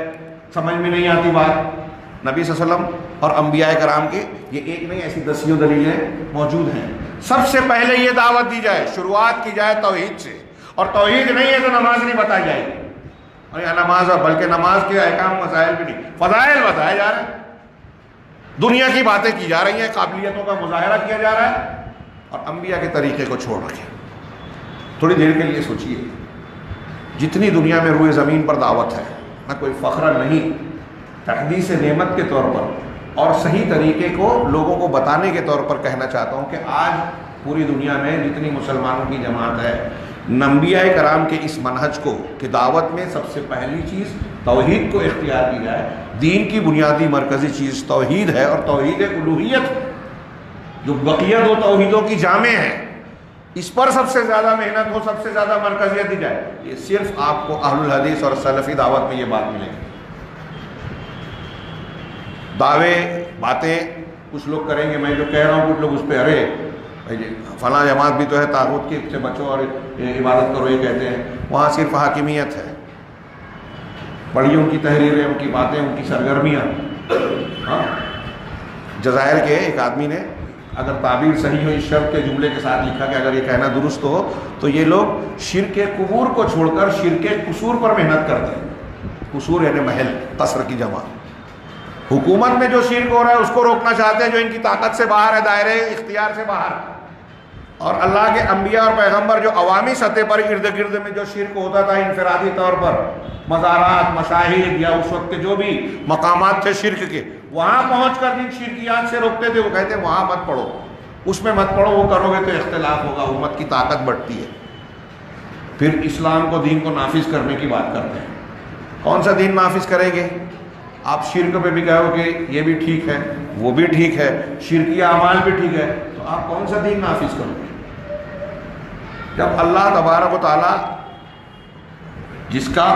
سمجھ میں نہیں آتی بات، نبی صلی اللہ علیہ وسلم اور انبیاء کرام کی یہ ایک نہیں ایسی دسیوں دلیلیں موجود ہیں۔ سب سے پہلے یہ دعوت دی جائے، شروعات کی جائے توحید سے، اور توحید نہیں ہے تو نماز نہیں بتائی جائے گی، اور یہ نماز بلکہ نماز کے احکام مسائل بھی نہیں، فضائل بتائے جا رہے ہیں، دنیا کی باتیں کی جا رہی ہیں، قابلیتوں کا مظاہرہ کیا جا رہا ہے، اور انبیاء کے طریقے کو چھوڑ رکھے۔ تھوڑی دیر کے لیے سوچئے، جتنی دنیا میں روئے زمین پر دعوت ہے، نہ کوئی فخر نہیں، تحدیث نعمت کے طور پر اور صحیح طریقے کو لوگوں کو بتانے کے طور پر کہنا چاہتا ہوں کہ آج پوری دنیا میں جتنی مسلمانوں کی جماعت ہے، انبیاء کرام کے اس منہج کو کہ دعوت میں سب سے پہلی چیز توحید کو اختیار کی جائے، دین کی بنیادی مرکزی چیز توحید ہے، اور توحید الوہیت جو بقیہ دو توحیدوں کی جامع ہے، اس پر سب سے زیادہ محنت ہو، سب سے زیادہ مرکزیت دی جائے۔ یہ صرف آپ کو اہل الحدیث اور سلفی دعوت میں یہ بات ملے گی۔ دعوے باتیں کچھ لوگ کریں گے، میں جو کہہ رہا ہوں کچھ لوگ اس پہ ارے فلاں جماعت بھی تو ہے، طاغوت سے بچو اور عبادت کرو، یہ کہتے ہیں، وہاں صرف حاکمیت ہے، پڑھی ان کی تحریریں، ان کی باتیں، ان کی سرگرمیاں۔ ہاں، جزائر کے ایک آدمی نے اگر تعبیر صحیح ہو اس شرط کے جملے کے ساتھ لکھا کہ اگر یہ کہنا درست ہو تو یہ لوگ شرک قبور کو چھوڑ کر شرک قصور پر محنت کرتے ہیں۔ قصور یعنی محل، قصر کی جمع۔ حکومت میں جو شرک ہو رہا ہے اس کو روکنا چاہتے ہیں، جو ان کی طاقت سے باہر ہے، دائرے اختیار سے باہر، اور اللہ کے انبیاء اور پیغمبر جو عوامی سطح پر ارد گرد میں جو شرک ہوتا تھا انفرادی طور پر، مزارات، مشاہد یا اس وقت کے جو بھی مقامات تھے شرک کے، وہاں پہنچ کر جن شرکیات سے روکتے تھے، وہ کہتے ہیں وہاں مت پڑھو، اس میں مت پڑھو، وہ کرو گے تو اختلاف ہوگا، امت کی طاقت بڑھتی ہے۔ پھر اسلام کو، دین کو نافذ کرنے کی بات کرتے ہیں۔ کون سا دین نافذ کریں گے؟ آپ شرک پہ بھی کہو کہ یہ بھی ٹھیک ہے، وہ بھی ٹھیک ہے، شرکی اعمال بھی ٹھیک ہے، تو آپ کون سا دین نافذ کرو گے؟ جب اللہ تبارک و تعالیٰ جس کا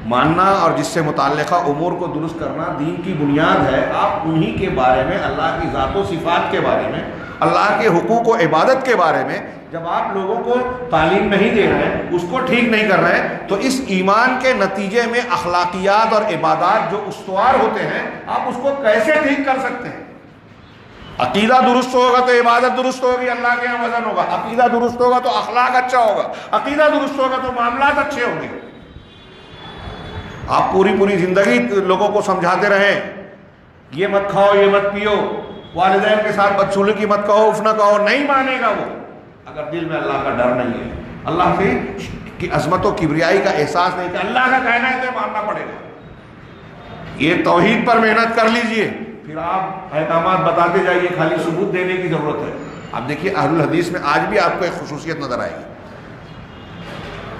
ماننا اور جس سے متعلقہ امور کو درست کرنا دین کی بنیاد ہے، آپ انہی کے بارے میں، اللہ کی ذات و صفات کے بارے میں، اللہ کے حقوق و عبادت کے بارے میں جب آپ لوگوں کو تعلیم نہیں دے رہے ہیں، اس کو ٹھیک نہیں کر رہے ہیں، تو اس ایمان کے نتیجے میں اخلاقیات اور عبادات جو استوار ہوتے ہیں، آپ اس کو کیسے ٹھیک کر سکتے ہیں؟ عقیدہ درست ہوگا تو عبادت درست ہوگی، اللہ کے یہاں وزن ہوگا، عقیدہ درست ہوگا تو اخلاق اچھا ہوگا، عقیدہ درست ہوگا تو معاملات اچھے ہوں گے۔ آپ پوری زندگی لوگوں کو سمجھاتے رہیں، یہ مت کھاؤ، یہ مت پیو، والدین کے ساتھ بدسلوکی مت کہو، اف نہ کہو، نہیں مانے گا وہ اگر دل میں اللہ کا ڈر نہیں ہے، اللہ کی عظمت و کبریائی کا احساس نہیں کہ اللہ کا کہنا ہے تو ماننا پڑے گا۔ یہ توحید پر محنت کر لیجئے، پھر آپ احکامات بتاتے جائیے، خالی ثبوت دینے کی ضرورت ہے۔ آپ دیکھیے اہل الحدیث میں آج بھی آپ کو ایک خصوصیت نظر آئے گی،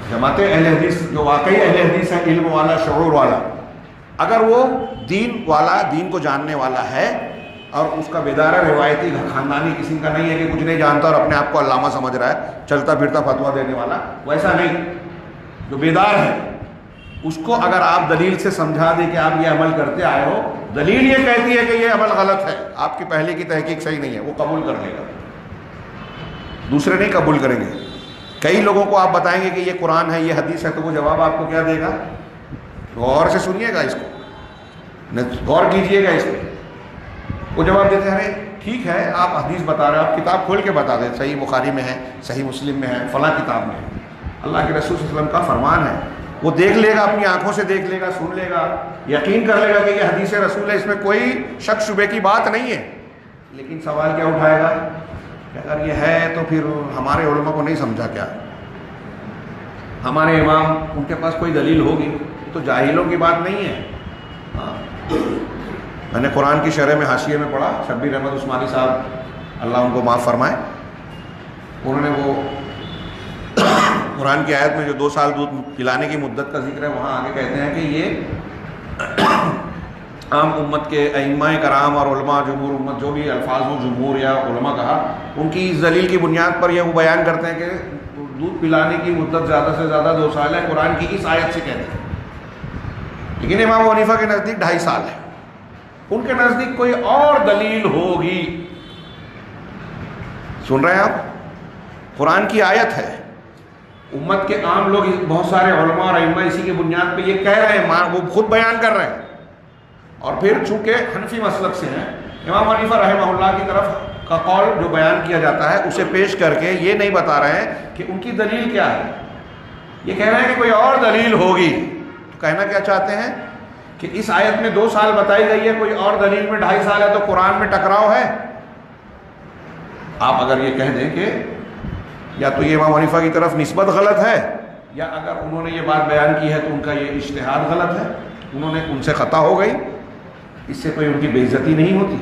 جماعت اہل حدیث جو واقعی اہل حدیث ہے، علم والا، شعور والا، اگر وہ دین والا، دین کو جاننے والا ہے اور اس کا بیدار روایتی خاندانی قسم کا نہیں ہے کہ کچھ نہیں جانتا اور اپنے آپ کو علامہ سمجھ رہا ہے، چلتا پھرتا فتویٰ دینے والا، ویسا نہیں، جو بیدار ہے اس کو اگر آپ دلیل سے سمجھا دیں کہ آپ یہ عمل کرتے آئے ہو، دلیل یہ کہتی ہے کہ یہ عمل غلط ہے، آپ کی پہلے کی تحقیق صحیح نہیں ہے، وہ قبول کر لے گا، دوسرے نہیں قبول کریں گے۔ کئی لوگوں کو آپ بتائیں گے کہ یہ قرآن ہے، یہ حدیث ہے، تو وہ جواب آپ کو کیا دے گا؟ غور سے سنیے گا اس کو، غور کیجئے گا اس پہ۔ وہ جواب دیتے ہیں ارے ٹھیک ہے، آپ حدیث بتا رہے ہیں، آپ کتاب کھول کے بتا دیں، صحیح بخاری میں ہے، صحیح مسلم میں ہے، فلاں کتاب میں ہے، اللہ کے رسول صلی اللہ علیہ وسلم کا فرمان ہے، وہ دیکھ لے گا، اپنی آنکھوں سے دیکھ لے گا، سن لے گا، یقین کر لے گا کہ یہ حدیث رسول ہے، اس میں کوئی شک شبے کی بات نہیں ہے، لیکن سوال کیا اٹھائے گا کہ اگر یہ ہے تو پھر ہمارے علماء کو نہیں سمجھا کیا؟ ہمارے امام، ان کے پاس کوئی دلیل ہوگی، تو جاہلوں کی بات نہیں ہے۔ ہاں، میں نے قرآن کی شرح میں حاشیے میں پڑھا، شبیر احمد عثمانی صاحب اللہ ان کو معاف فرمائے، انہوں نے وہ قرآن کی آیت میں جو 2 سال دودھ پلانے کی مدت کا ذکر ہے، وہاں آگے کہتے ہیں کہ یہ عام امت کے ائمہ کرام اور علماء، جمہور امت، جو بھی الفاظ ہوں، جمہور یا علماء کہا، ان کی اس دلیل کی بنیاد پر یہ وہ بیان کرتے ہیں کہ دودھ پلانے کی مدت زیادہ سے زیادہ 2 سال ہے، قرآن کی اس آیت سے کہتے ہیں، لیکن امام ابو حنیفہ کے نزدیک 2.5 سال ہے، ان کے نزدیک کوئی اور دلیل ہوگی۔ سن رہے ہیں آپ؟ قرآن کی آیت ہے، امت کے عام لوگ، بہت سارے علماء اور ائمہ اسی کی بنیاد پہ یہ کہہ رہے ہیں، وہ خود بیان کر رہے ہیں اور پھر چونکہ حنفی مسلک سے ہیں، امام حنیفہ رحمہ اللہ کی طرف کا قول جو بیان کیا جاتا ہے اسے پیش کر کے یہ نہیں بتا رہے ہیں کہ ان کی دلیل کیا ہے، یہ کہہ رہے ہیں کہ کوئی اور دلیل ہوگی۔ تو کہنا کیا چاہتے ہیں کہ اس آیت میں 2 سال بتائی گئی ہے، کوئی اور دلیل میں 2.5 سال ہے، تو قرآن میں ٹکراؤ ہے۔ آپ اگر یہ کہہ دیں کہ یا تو یہ امام حنیفہ کی طرف نسبت غلط ہے، یا اگر انہوں نے یہ بات بیان کی ہے تو ان کا یہ اجتہاد غلط ہے، انہوں نے ان سے خطا ہو گئی، اس سے کوئی ان کی بے عزتی نہیں ہوتی۔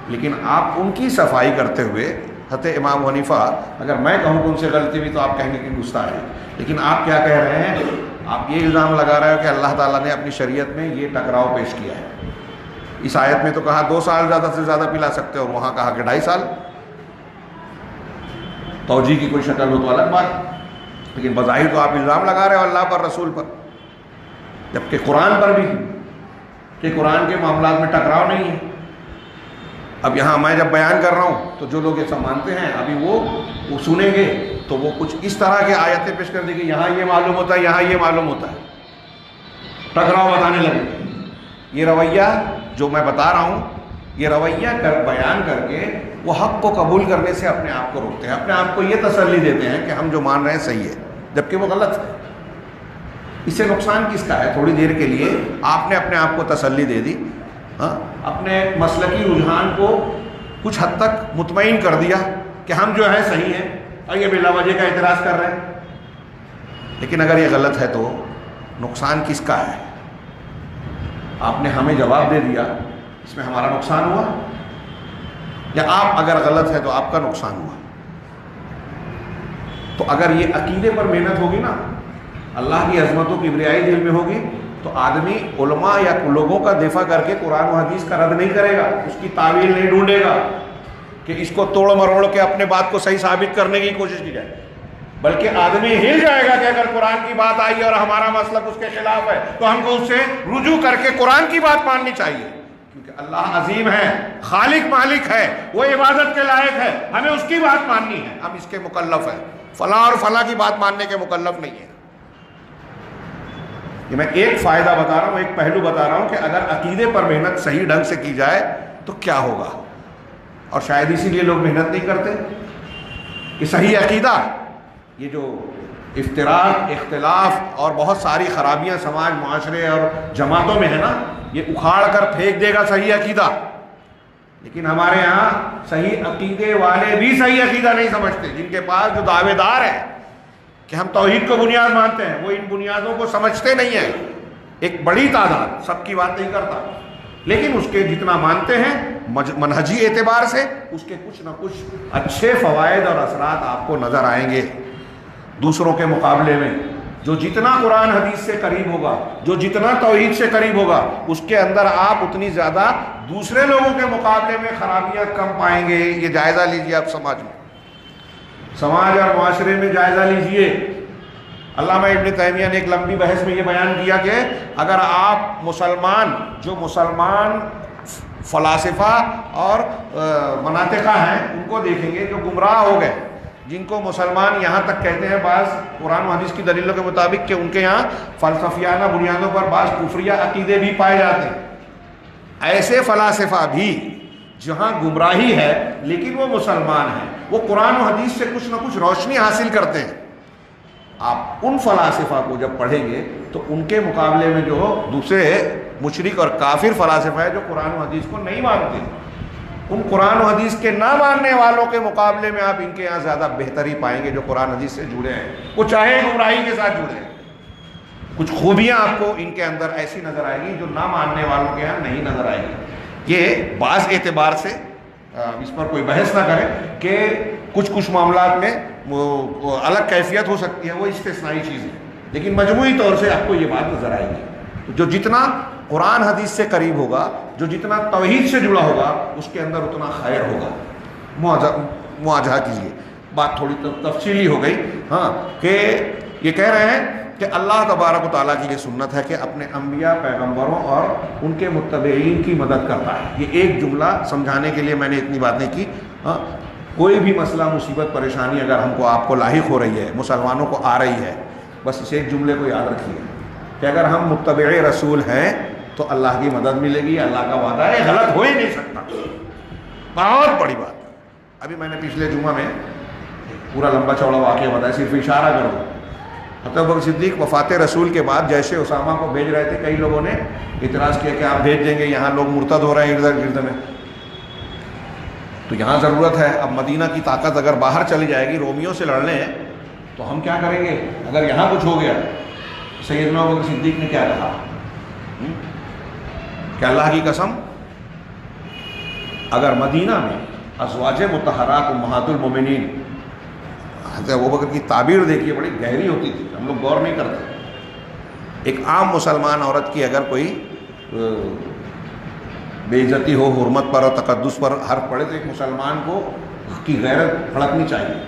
لیکن آپ ان کی صفائی کرتے ہوئے حضرت امام حنیفہ، اگر میں کہوں کہ ان سے غلطی ہوئی تو آپ کہیں گے کہ گستاخ ہے، لیکن آپ کیا کہہ رہے ہیں؟ آپ یہ الزام لگا رہے ہو کہ اللہ تعالیٰ نے اپنی شریعت میں یہ ٹکراؤ پیش کیا ہے۔ اس آیت میں تو کہا 2 سال زیادہ سے زیادہ پلا سکتے ہو، اور وہاں کہا کہ 2.5 سال۔ توجیہ کی کوئی شکل ہو تو الگ بات، لیکن بظاہر تو آپ الزام لگا رہے ہو اللہ پر، رسول پر، جبکہ قرآن پر بھی کہ قرآن کے معاملات میں ٹکراؤ نہیں ہے۔ اب یہاں میں جب بیان کر رہا ہوں تو جو لوگ یہ سب مانتے ہیں ابھی وہ سنیں گے تو وہ کچھ اس طرح کے آیتیں پیش کر دیں گے، یہاں یہ معلوم ہوتا ہے، یہاں یہ معلوم ہوتا ہے، ٹکراؤ بتانے لگے۔ یہ رویہ جو میں بتا رہا ہوں، یہ رویہ بیان کر کے وہ حق کو قبول کرنے سے اپنے آپ کو روکتے ہیں، اپنے آپ کو یہ تسلی دیتے ہیں کہ ہم جو مان رہے ہیں صحیح ہے، جبکہ وہ غلط ہے۔ اس سے نقصان کس کا ہے؟ تھوڑی دیر کے لیے آپ نے اپنے آپ کو تسلی دے دی، ہاں، اپنے مسلکی رجحان کو کچھ حد تک مطمئن کر دیا کہ ہم جو ہیں صحیح ہیں، اور یہ بلا وجہ کا اعتراض کر رہے ہیں۔ لیکن اگر یہ غلط ہے تو نقصان کس کا ہے؟ آپ نے ہمیں جواب دے دیا، اس میں ہمارا نقصان ہوا، یا آپ اگر غلط ہے تو آپ کا نقصان ہوا؟ تو اگر یہ عقیدے پر محنت ہوگی نا، اللہ کی عظمتوں کی کبریائی دل میں ہوگی، تو آدمی علماء یا لوگوں کا دفاع کر کے قرآن و حدیث کا رد نہیں کرے گا، اس کی تعویل نہیں ڈھونڈے گا کہ اس کو توڑ مروڑ کے اپنے بات کو صحیح ثابت کرنے کی کوشش کی جائے، بلکہ آدمی ہل جائے گا کہ اگر قرآن کی بات آئی اور ہمارا مسلک اس کے خلاف ہے تو ہم کو اس سے رجوع کر کے قرآن کی بات ماننی چاہیے، کیونکہ اللہ عظیم ہے، خالق مالک ہے، وہ عبادت کے لائق ہے، ہمیں اس کی بات ماننی ہے، ہم اس کے مکلف ہیں، فلاں اور فلاں کی بات ماننے کے مکلف نہیں ہے۔ یہ میں ایک فائدہ بتا رہا ہوں، ایک پہلو بتا رہا ہوں کہ اگر عقیدے پر محنت صحیح ڈھنگ سے کی جائے تو کیا ہوگا، اور شاید اسی لیے لوگ محنت نہیں کرتے کہ صحیح عقیدہ، یہ جو افتراق، اختلاف اور بہت ساری خرابیاں سماج، معاشرے اور جماعتوں میں ہے نا، یہ اکھاڑ کر پھینک دے گا صحیح عقیدہ۔ لیکن ہمارے ہاں صحیح عقیدے والے بھی صحیح عقیدہ نہیں سمجھتے، جن کے پاس جو دعوے دار ہیں کہ ہم توحید کو بنیاد مانتے ہیں، وہ ان بنیادوں کو سمجھتے نہیں ہیں۔ ایک بڑی تعداد، سب کی بات نہیں کرتا، لیکن اس کے جتنا مانتے ہیں منہجی اعتبار سے، اس کے کچھ نہ کچھ اچھے فوائد اور اثرات آپ کو نظر آئیں گے دوسروں کے مقابلے میں۔ جو جتنا قرآن حدیث سے قریب ہوگا، جو جتنا توحید سے قریب ہوگا، اس کے اندر آپ اتنی زیادہ دوسرے لوگوں کے مقابلے میں خرابیاں کم پائیں گے۔ یہ جائزہ لیجیے آپ سماج اور معاشرے میں جائزہ لیجئے۔ علامہ ابن تیمیہ نے ایک لمبی بحث میں یہ بیان کیا کہ اگر آپ جو مسلمان فلاسفہ اور مناطقہ ہیں ان کو دیکھیں گے جو گمراہ ہو گئے، جن کو مسلمان یہاں تک کہتے ہیں بعض قرآن و حدیث کی دلیلوں کے مطابق کہ ان کے یہاں فلسفیانہ بنیادوں پر بعض کفریہ عقیدے بھی پائے جاتے ہیں، ایسے فلاسفہ بھی جہاں گمراہی ہے لیکن وہ مسلمان ہیں، وہ قرآن و حدیث سے کچھ نہ کچھ روشنی حاصل کرتے ہیں۔ آپ ان فلاسفہ کو جب پڑھیں گے تو ان کے مقابلے میں جو دوسرے مشرک اور کافر فلاسفہ ہیں جو قرآن و حدیث کو نہیں مانتے، ان قرآن و حدیث کے نہ ماننے والوں کے مقابلے میں آپ ان کے یہاں زیادہ بہتری پائیں گے جو قرآن حدیث سے جڑے ہیں، وہ چاہے گمراہی کے ساتھ جڑے ہیں۔ کچھ خوبیاں آپ کو ان کے اندر ایسی نظر آئے گی جو نہ ماننے والوں کے یہاں نہیں نظر آئے گی۔ یہ بعض اعتبار سے اس پر کوئی بحث نہ کریں کہ کچھ معاملات میں الگ کیفیت ہو سکتی ہے، وہ استثنائی چیز ہے، لیکن مجموعی طور سے آپ کو یہ بات نظر آئے گی۔ جو جتنا قرآن حدیث سے قریب ہوگا، جو جتنا توحید سے جڑا ہوگا، اس کے اندر اتنا خیر ہوگا۔ مواجہہ کیجیے، بات تھوڑی تفصیلی ہو گئی، ہاں، کہ یہ کہہ رہے ہیں کہ اللہ تبارک و تعالیٰ کی یہ سنت ہے کہ اپنے انبیاء، پیغمبروں اور ان کے متبعین کی مدد کرتا ہے۔ یہ ایک جملہ سمجھانے کے لیے میں نے اتنی باتیں کی۔ ہاں، کوئی بھی مسئلہ، مصیبت، پریشانی اگر ہم کو آپ کو لاحق ہو رہی ہے، مسلمانوں کو آ رہی ہے، بس اس ایک جملے کو یاد رکھیے کہ اگر ہم متبع رسول ہیں تو اللہ کی مدد ملے گی، اللہ کا وعدہ ہے، غلط ہو ہی نہیں سکتا، بہت بڑی بات ہے۔ ابھی میں نے پچھلے جمعہ میں پورا لمبا چوڑا واقعہ بتایا، صرف اشارہ کروں۔ حضرت ابوبکر صدیق وفات رسول کے بعد جیش اسامہ کو بھیج رہے تھے، کئی لوگوں نے اعتراض کیا کہ آپ بھیج دیں گے، یہاں لوگ مرتد ہو رہے ہیں ارد گرد میں، تو یہاں ضرورت ہے۔ اب مدینہ کی طاقت اگر باہر چلی جائے گی، رومیوں سے لڑنے ہیں، تو ہم کیا کریں گے اگر یہاں کچھ ہو گیا؟ سیدنا ابوبکر صدیق نے کیا کہا کہ اللہ کی قسم، اگر مدینہ میں ازواج مطہرات امہات المومنین، حضرت ابوبکر کی تعبیر دیکھیے بڑی گہری ہوتی تھی، ہم لوگ غور نہیں کرتے۔ ایک عام مسلمان عورت کی اگر کوئی بے عزتی ہو، حرمت پر اور تقدس پر حرف پڑے، تو ایک مسلمان کو کی غیرت بھڑکنی چاہیے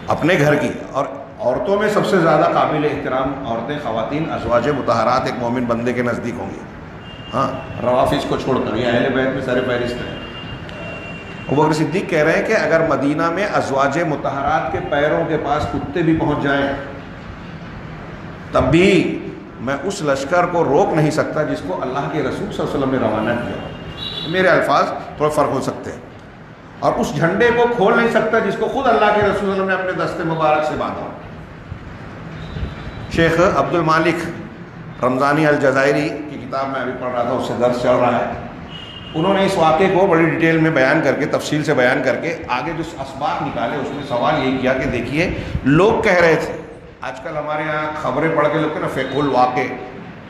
اپنے گھر کی۔ اور عورتوں میں سب سے زیادہ قابل احترام عورتیں، خواتین، ازواج مطہرات ایک مومن بندے کے نزدیک ہوں گی، ہاں، روافظ کو چھوڑ کر، یہ اہل بیت میں سر فہرست ہے۔ ابوبکر صدیق کہہ رہے ہیں کہ اگر مدینہ میں ازواج مطہرات کے پیروں کے پاس کتے بھی پہنچ جائیں، تب بھی میں اس لشکر کو روک نہیں سکتا جس کو اللہ کے رسول صلی اللہ علیہ وسلم نے روانہ کیا۔ میرے الفاظ تھوڑے فرق ہو سکتے ہیں۔ اور اس جھنڈے کو کھول نہیں سکتا جس کو خود اللہ کے رسول صلی اللہ علیہ وسلم نے اپنے دست مبارک سے باندھا۔ شیخ عبد المالک رمضانی الجزائری کی کتاب میں ابھی پڑھ رہا تھا، اس سے درس چل رہا ہے، انہوں نے اس واقعے کو بڑی ڈیٹیل میں بیان کر کے، تفصیل سے بیان کر کے آگے جو اسباق نکالے، اس میں سوال یہی کیا کہ دیکھیے، لوگ کہہ رہے تھے، آج کل ہمارے یہاں خبریں پڑھ کے لوگ نا فقہ الواقع،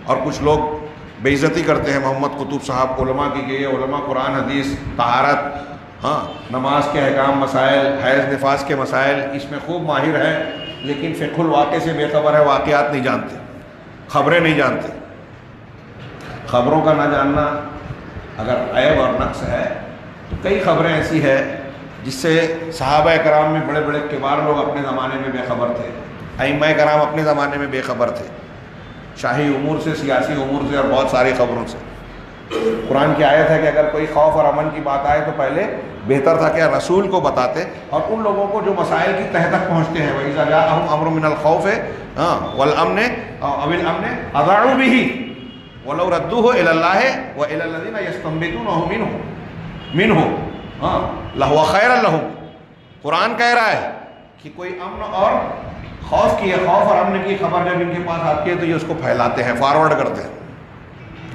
اور کچھ لوگ بے عزتی کرتے ہیں محمد قطب صاحب، علماء کی کہ یہ علماء قرآن حدیث، طہارت، ہاں، نماز کے احکام، مسائل، حیض نفاس کے مسائل، اس میں خوب ماہر ہے، لیکن فقہ الواقع سے بے خبر ہے، واقعات نہیں جانتے، خبریں نہیں جانتے۔ خبروں کا نہ جاننا اگر عیب اور نقص ہے، تو کئی خبریں ایسی ہے جس سے صحابہ کرام میں بڑے بڑے کبار لوگ اپنے زمانے میں بے خبر تھے، ائمہ کرام اپنے زمانے میں بے خبر تھے، شاہی امور سے، سیاسی امور سے، اور بہت ساری خبروں سے۔ قرآن کی آیت ہے کہ اگر کوئی خوف اور امن کی بات آئے تو پہلے بہتر تھا کہ رسول کو بتاتے، اور ان لوگوں کو جو مسائل کی تہ تک پہنچتے ہیں، وَإِذَا جَاءَهُمْ أَمْرٌ مِّنَ الْخَوْفِ وَالْأَمْنِ أَوِ الْأَمْنِ أَذَاعُوا بِهِ وَلَوْ رَدُّوهُ إِلَى اللَّهِ وَإِلَى الَّذِينَ يَسْتَنبِطُونَهُ مِنْهُ لَهُوَ خَيْرٌ لَهُمْ۔ قرآن کہہ رہا ہے کہ کوئی امن اور خوف کی، خوف اور امن کی خبر جب ان کے پاس آتی ہے تو یہ اس کو پھیلاتے ہیں، فارورڈ کرتے ہیں،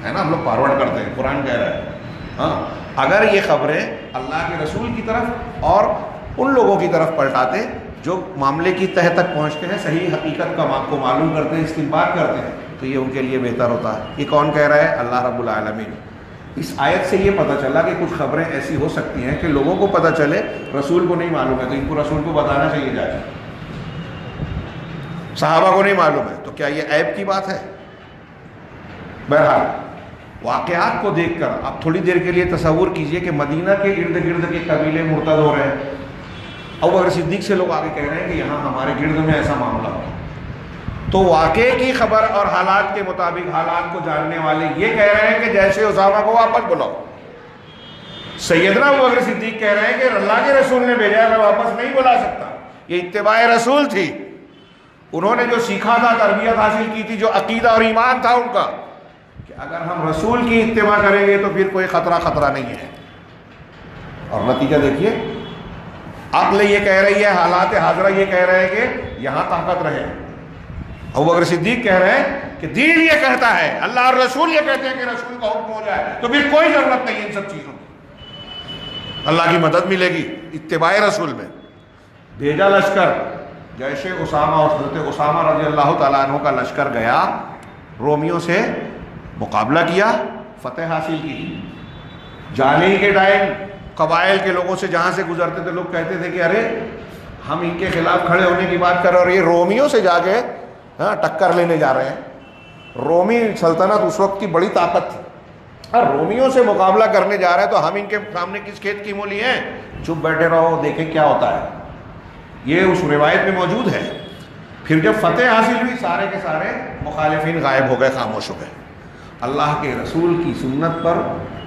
ہے نا، ہم لوگ فارورڈ کرتے ہیں، قرآن کہہ رہا ہے، ہاں، اگر یہ خبریں اللہ کے رسول کی طرف اور ان لوگوں کی طرف پلٹاتے جو معاملے کی تہ تک پہنچتے ہیں، صحیح حقیقت کو معلوم کرتے ہیں، استنباط کرتے ہیں، تو یہ ان کے لیے بہتر ہوتا ہے۔ یہ کون کہہ رہا ہے؟ اللہ رب العالمین۔ اس آیت سے یہ پتہ چلا کہ کچھ خبریں ایسی ہو سکتی ہیں کہ لوگوں کو پتہ چلے، رسول کو نہیں معلوم ہے، تو ان کو رسول کو بتانا چاہیے جا کے۔ صحابہ کو نہیں معلوم ہے تو کیا یہ عیب کی بات ہے؟ بہرحال واقعات کو دیکھ کر آپ تھوڑی دیر کے لیے تصور کیجئے کہ مدینہ کے ارد گرد کے قبیلے مرتد ہو رہے ہیں، ابوبکر صدیق سے لوگ آگے کہہ رہے ہیں کہ یہاں ہمارے گرد میں ایسا معاملہ ہو، تو واقعے کی خبر اور حالات کے مطابق حالات کو جاننے والے یہ کہہ رہے ہیں کہ جیسے اسامہ کو واپس بلاؤ۔ سیدنا ابوبکر صدیق کہہ رہے ہیں کہ اللہ کے رسول نے بھیجا ہے، میں واپس نہیں بلا سکتا۔ یہ اتباع رسول تھی، انہوں نے جو سیکھا تھا، تربیت حاصل کی تھی، جو عقیدہ اور ایمان تھا ان کا، کہ اگر ہم رسول کی اتباع کریں گے تو پھر کوئی خطرہ نہیں ہے۔ اور نتیجہ دیکھیے، عقل یہ کہہ رہی ہے، حالات حاضرہ یہ کہہ رہے ہیں کہ یہاں طاقت رہے۔ ابوبکر صدیق کہہ رہے ہیں کہ دین یہ کہتا ہے، اللہ اور رسول یہ کہتے ہیں کہ رسول کا حکم ہو جائے تو پھر کوئی ضرورت نہیں ان سب چیزوں کی، اللہ کی مدد ملے گی اتباع رسول میں۔ بھیجا لشکر، جیش اسامہ اور حضرت اسامہ رضی اللہ تعالیٰ عنہ کا لشکر گیا، رومیوں سے مقابلہ کیا، فتح حاصل کی۔ جانے ہی کے ٹائم قبائل کے لوگوں سے جہاں سے گزرتے تھے لوگ کہتے تھے کہ ارے ہم ان کے خلاف کھڑے ہونے کی بات کر رہے ہیں اور یہ رومیوں سے جا کے ٹکر لینے جا رہے ہیں۔ رومی سلطنت اس وقت کی بڑی طاقت تھی، اور رومیوں سے مقابلہ کرنے جا رہے ہیں تو ہم ان کے سامنے کس کھیت کی مولی ہیں؟ چپ بیٹھے رہو، دیکھیں کیا ہوتا ہے۔ یہ اس روایت میں موجود ہے۔ پھر جب فتح حاصل ہوئی، سارے کے سارے مخالفین غائب ہو گئے، خاموش ہو گئے۔ اللہ کے رسول کی سنت پر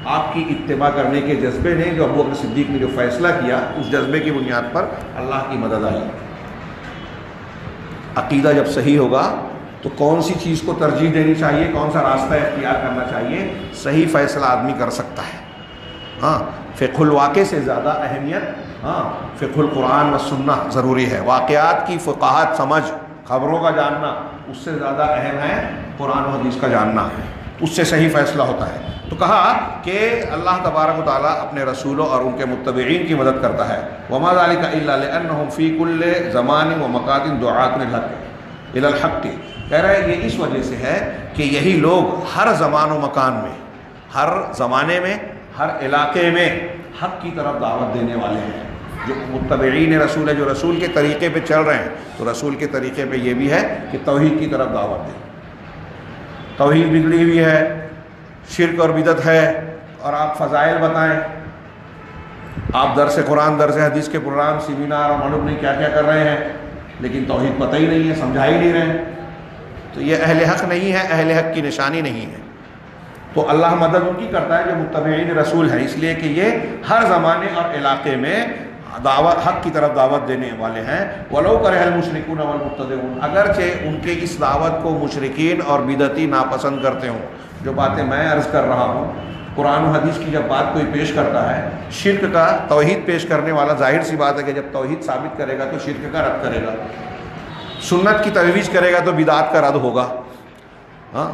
آپ کی اتباع کرنے کے جذبے نے، جو ابوبکر صدیق نے جو فیصلہ کیا، اس جذبے کی بنیاد پر اللہ کی مدد آئی۔ عقیدہ جب صحیح ہوگا تو کون سی چیز کو ترجیح دینی چاہیے، کون سا راستہ اختیار کرنا چاہیے، صحیح فیصلہ آدمی کر سکتا ہے۔ ہاں، فقہ الواقع سے زیادہ اہمیت فقہ القرآن و سنہ ضروری ہے۔ واقعات کی فقاہت سمجھ، خبروں کا جاننا اس سے زیادہ اہم ہے قرآن و حدیث کا جاننا، اس سے صحیح فیصلہ ہوتا ہے۔ تو کہا کہ اللہ تبارک و تعالیٰ اپنے رسولوں اور ان کے متبعین کی مدد کرتا ہے۔ وما ذلك الا لانهم في كل زمان ومكان دعاة الى الحق، کہہ رہے ہیں یہ اس وجہ سے ہے کہ یہی لوگ ہر زمان و مکان میں، ہر زمانے میں، ہر علاقے میں حق کی طرف دعوت دینے والے ہیں۔ جو متبعین رسول ہے، جو رسول کے طریقے پہ چل رہے ہیں، تو رسول کے طریقے پہ یہ بھی ہے کہ توحید کی طرف دعوت دیں۔ توحید بگڑی ہوئی ہے، شرک اور بدعت ہے، اور آپ فضائل بتائیں، آپ درس قرآن، درس حدیث کے پروگرام، سیمینار اور معلوم نہیں کیا کیا کر رہے ہیں، لیکن توحید پتہ ہی نہیں ہے، سمجھا ہی نہیں رہے ہیں، تو یہ اہل حق نہیں ہے، اہل حق کی نشانی نہیں ہے۔ تو اللہ مدد ان کی کرتا ہے جو متبعین رسول ہیں، اس لیے کہ یہ ہر زمانے اور علاقے میں دعوت، حق کی طرف دعوت دینے والے ہیں۔ وَلَوْ كَرِهَ الْمُشْرِكُونَ وَالْمُبْتَدِعُونَ، اگرچہ ان کے اس دعوت کو مشرکین اور بدعتی ناپسند کرتے ہوں۔ جو باتیں میں عرض کر رہا ہوں، قرآن و حدیث کی جب بات کوئی پیش کرتا ہے، شرک کا توحید پیش کرنے والا ظاہر سی بات ہے کہ جب توحید ثابت کرے گا تو شرک کا رد کرے گا، سنت کی ترویج کرے گا تو بدعات کا رد ہوگا۔ ہاں،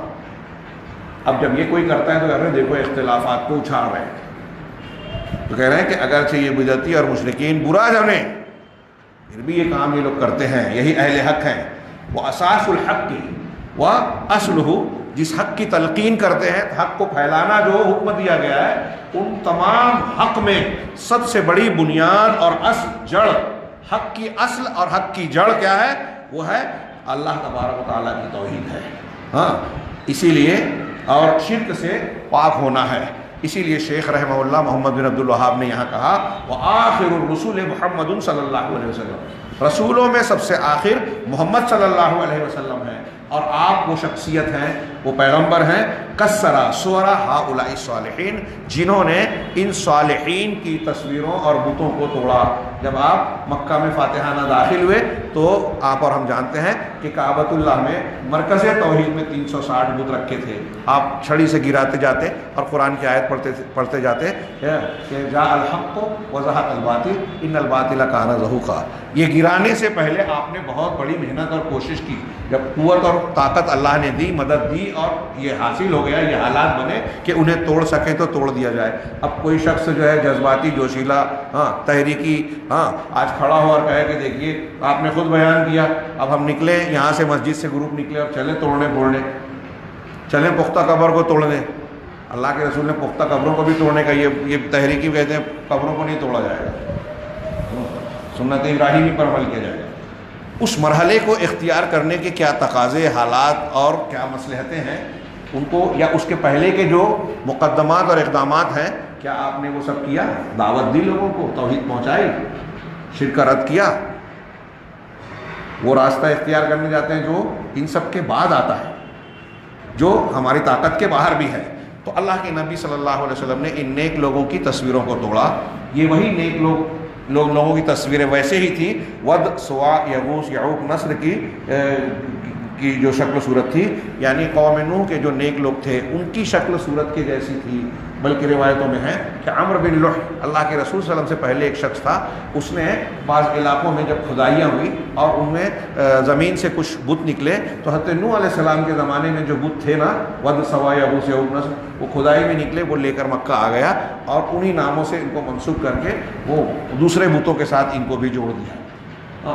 اب جب یہ کوئی کرتا ہے تو کہہ رہے ہیں دیکھو اختلافات کو اچھاڑ رہے ہیں، تو کہہ رہے ہیں کہ اگرچہ یہ بدعتی اور مشرکین برا جانے، پھر بھی یہ کام یہ لوگ کرتے ہیں، یہی اہل حق ہیں۔ وہ اساس الحق کی و اصلہ، جس حق کی تلقین کرتے ہیں، حق کو پھیلانا جو حکم دیا گیا ہے، ان تمام حق میں سب سے بڑی بنیاد اور اصل جڑ، حق کی اصل اور حق کی جڑ کیا ہے؟ وہ ہے اللہ تبارک و تعالیٰ کی توحید ہے۔ ہاں، اسی لیے اور شرک سے پاک ہونا ہے۔ اسی لیے شیخ رحمہ اللہ محمد بن عبد الوہاب نے یہاں کہا وآخر الرسول محمد صلی اللہ علیہ وسلم، رسولوں میں سب سے آخر محمد صلی اللہ علیہ وسلم ہے، اور آپ وہ شخصیت ہیں، وہ پیغمبر ہیں، کسرا سورہ ہؤلاء الصالحین، جنہوں نے ان صالحین کی تصویروں اور بتوں کو توڑا۔ جب آپ مکہ میں فاتحانہ داخل ہوئے تو آپ اور ہم جانتے ہیں کہ کعبۃ اللہ میں مرکز توحید میں 360 بت رکھے تھے، آپ چھڑی سے گراتے جاتے اور قرآن کی آیت پڑھتے جاتے کہ جاء الحق وزہق الباطل ان الباطل کان زہوقا۔ یہ گرانے سے پہلے آپ نے بہت بڑی محنت اور کوشش کی، جب قوت اور طاقت اللہ نے دی، مدد دی، اور یہ حاصل ہو گیا، یہ حالات بنے کہ انہیں توڑ سکیں تو توڑ دیا جائے۔ اب کوئی شخص جو ہے جذباتی، جوشیلا، تحریکی، آج کھڑا ہو اور کہے کہ دیکھیے آپ نے خود بیان کیا، اب ہم نکلیں یہاں سے، مسجد سے گروپ نکلے اور چلیں توڑنے پھوڑنے، چلیں پختہ قبر کو توڑنے۔ اللہ کے رسول نے پختہ قبروں کو بھی توڑنے کا، یہ تحریکی کہتے ہیں قبروں کو نہیں توڑا جائے گا، سنت ابراہیمی پر عمل کیا جائے گا۔ اس مرحلے کو اختیار کرنے کے کیا تقاضے، حالات اور کیا مصلحتیں ہیں، ان کو، یا اس کے پہلے کے جو مقدمات اور اقدامات ہیں، کیا آپ نے وہ سب کیا؟ دعوت دی لوگوں کو، توحید پہنچائی، شرک کا رد کیا؟ وہ راستہ اختیار کرنے جاتے ہیں جو ان سب کے بعد آتا ہے، جو ہماری طاقت کے باہر بھی ہے۔ تو اللہ کے نبی صلی اللہ علیہ وسلم نے ان نیک لوگوں کی تصویروں کو توڑا۔ یہ وہی نیک لوگوں کی تصویریں ویسے ہی تھی، ود، سوا، یغوث، یعوق، نصر کی جو شکل صورت تھی، یعنی قوم نوح کے جو نیک لوگ تھے ان کی شکل صورت کے جیسی تھی۔ بلکہ روایتوں میں ہے کہ عمرو بن لوح، اللہ کے رسول صلی اللہ علیہ وسلم سے پہلے ایک شخص تھا، اس نے بعض علاقوں میں جب کھدائیاں ہوئی اور ان میں زمین سے کچھ بت نکلے، تو حضرت نوح علیہ السلام کے زمانے میں جو بت تھے نا، ود، سوا، یغوث، یعوق، نصر، وہ کھدائی میں نکلے، وہ لے کر مکہ آ گیا اور انہی ناموں سے ان کو منسوب کر کے وہ دوسرے بتوں کے ساتھ ان کو بھی جوڑ دیا۔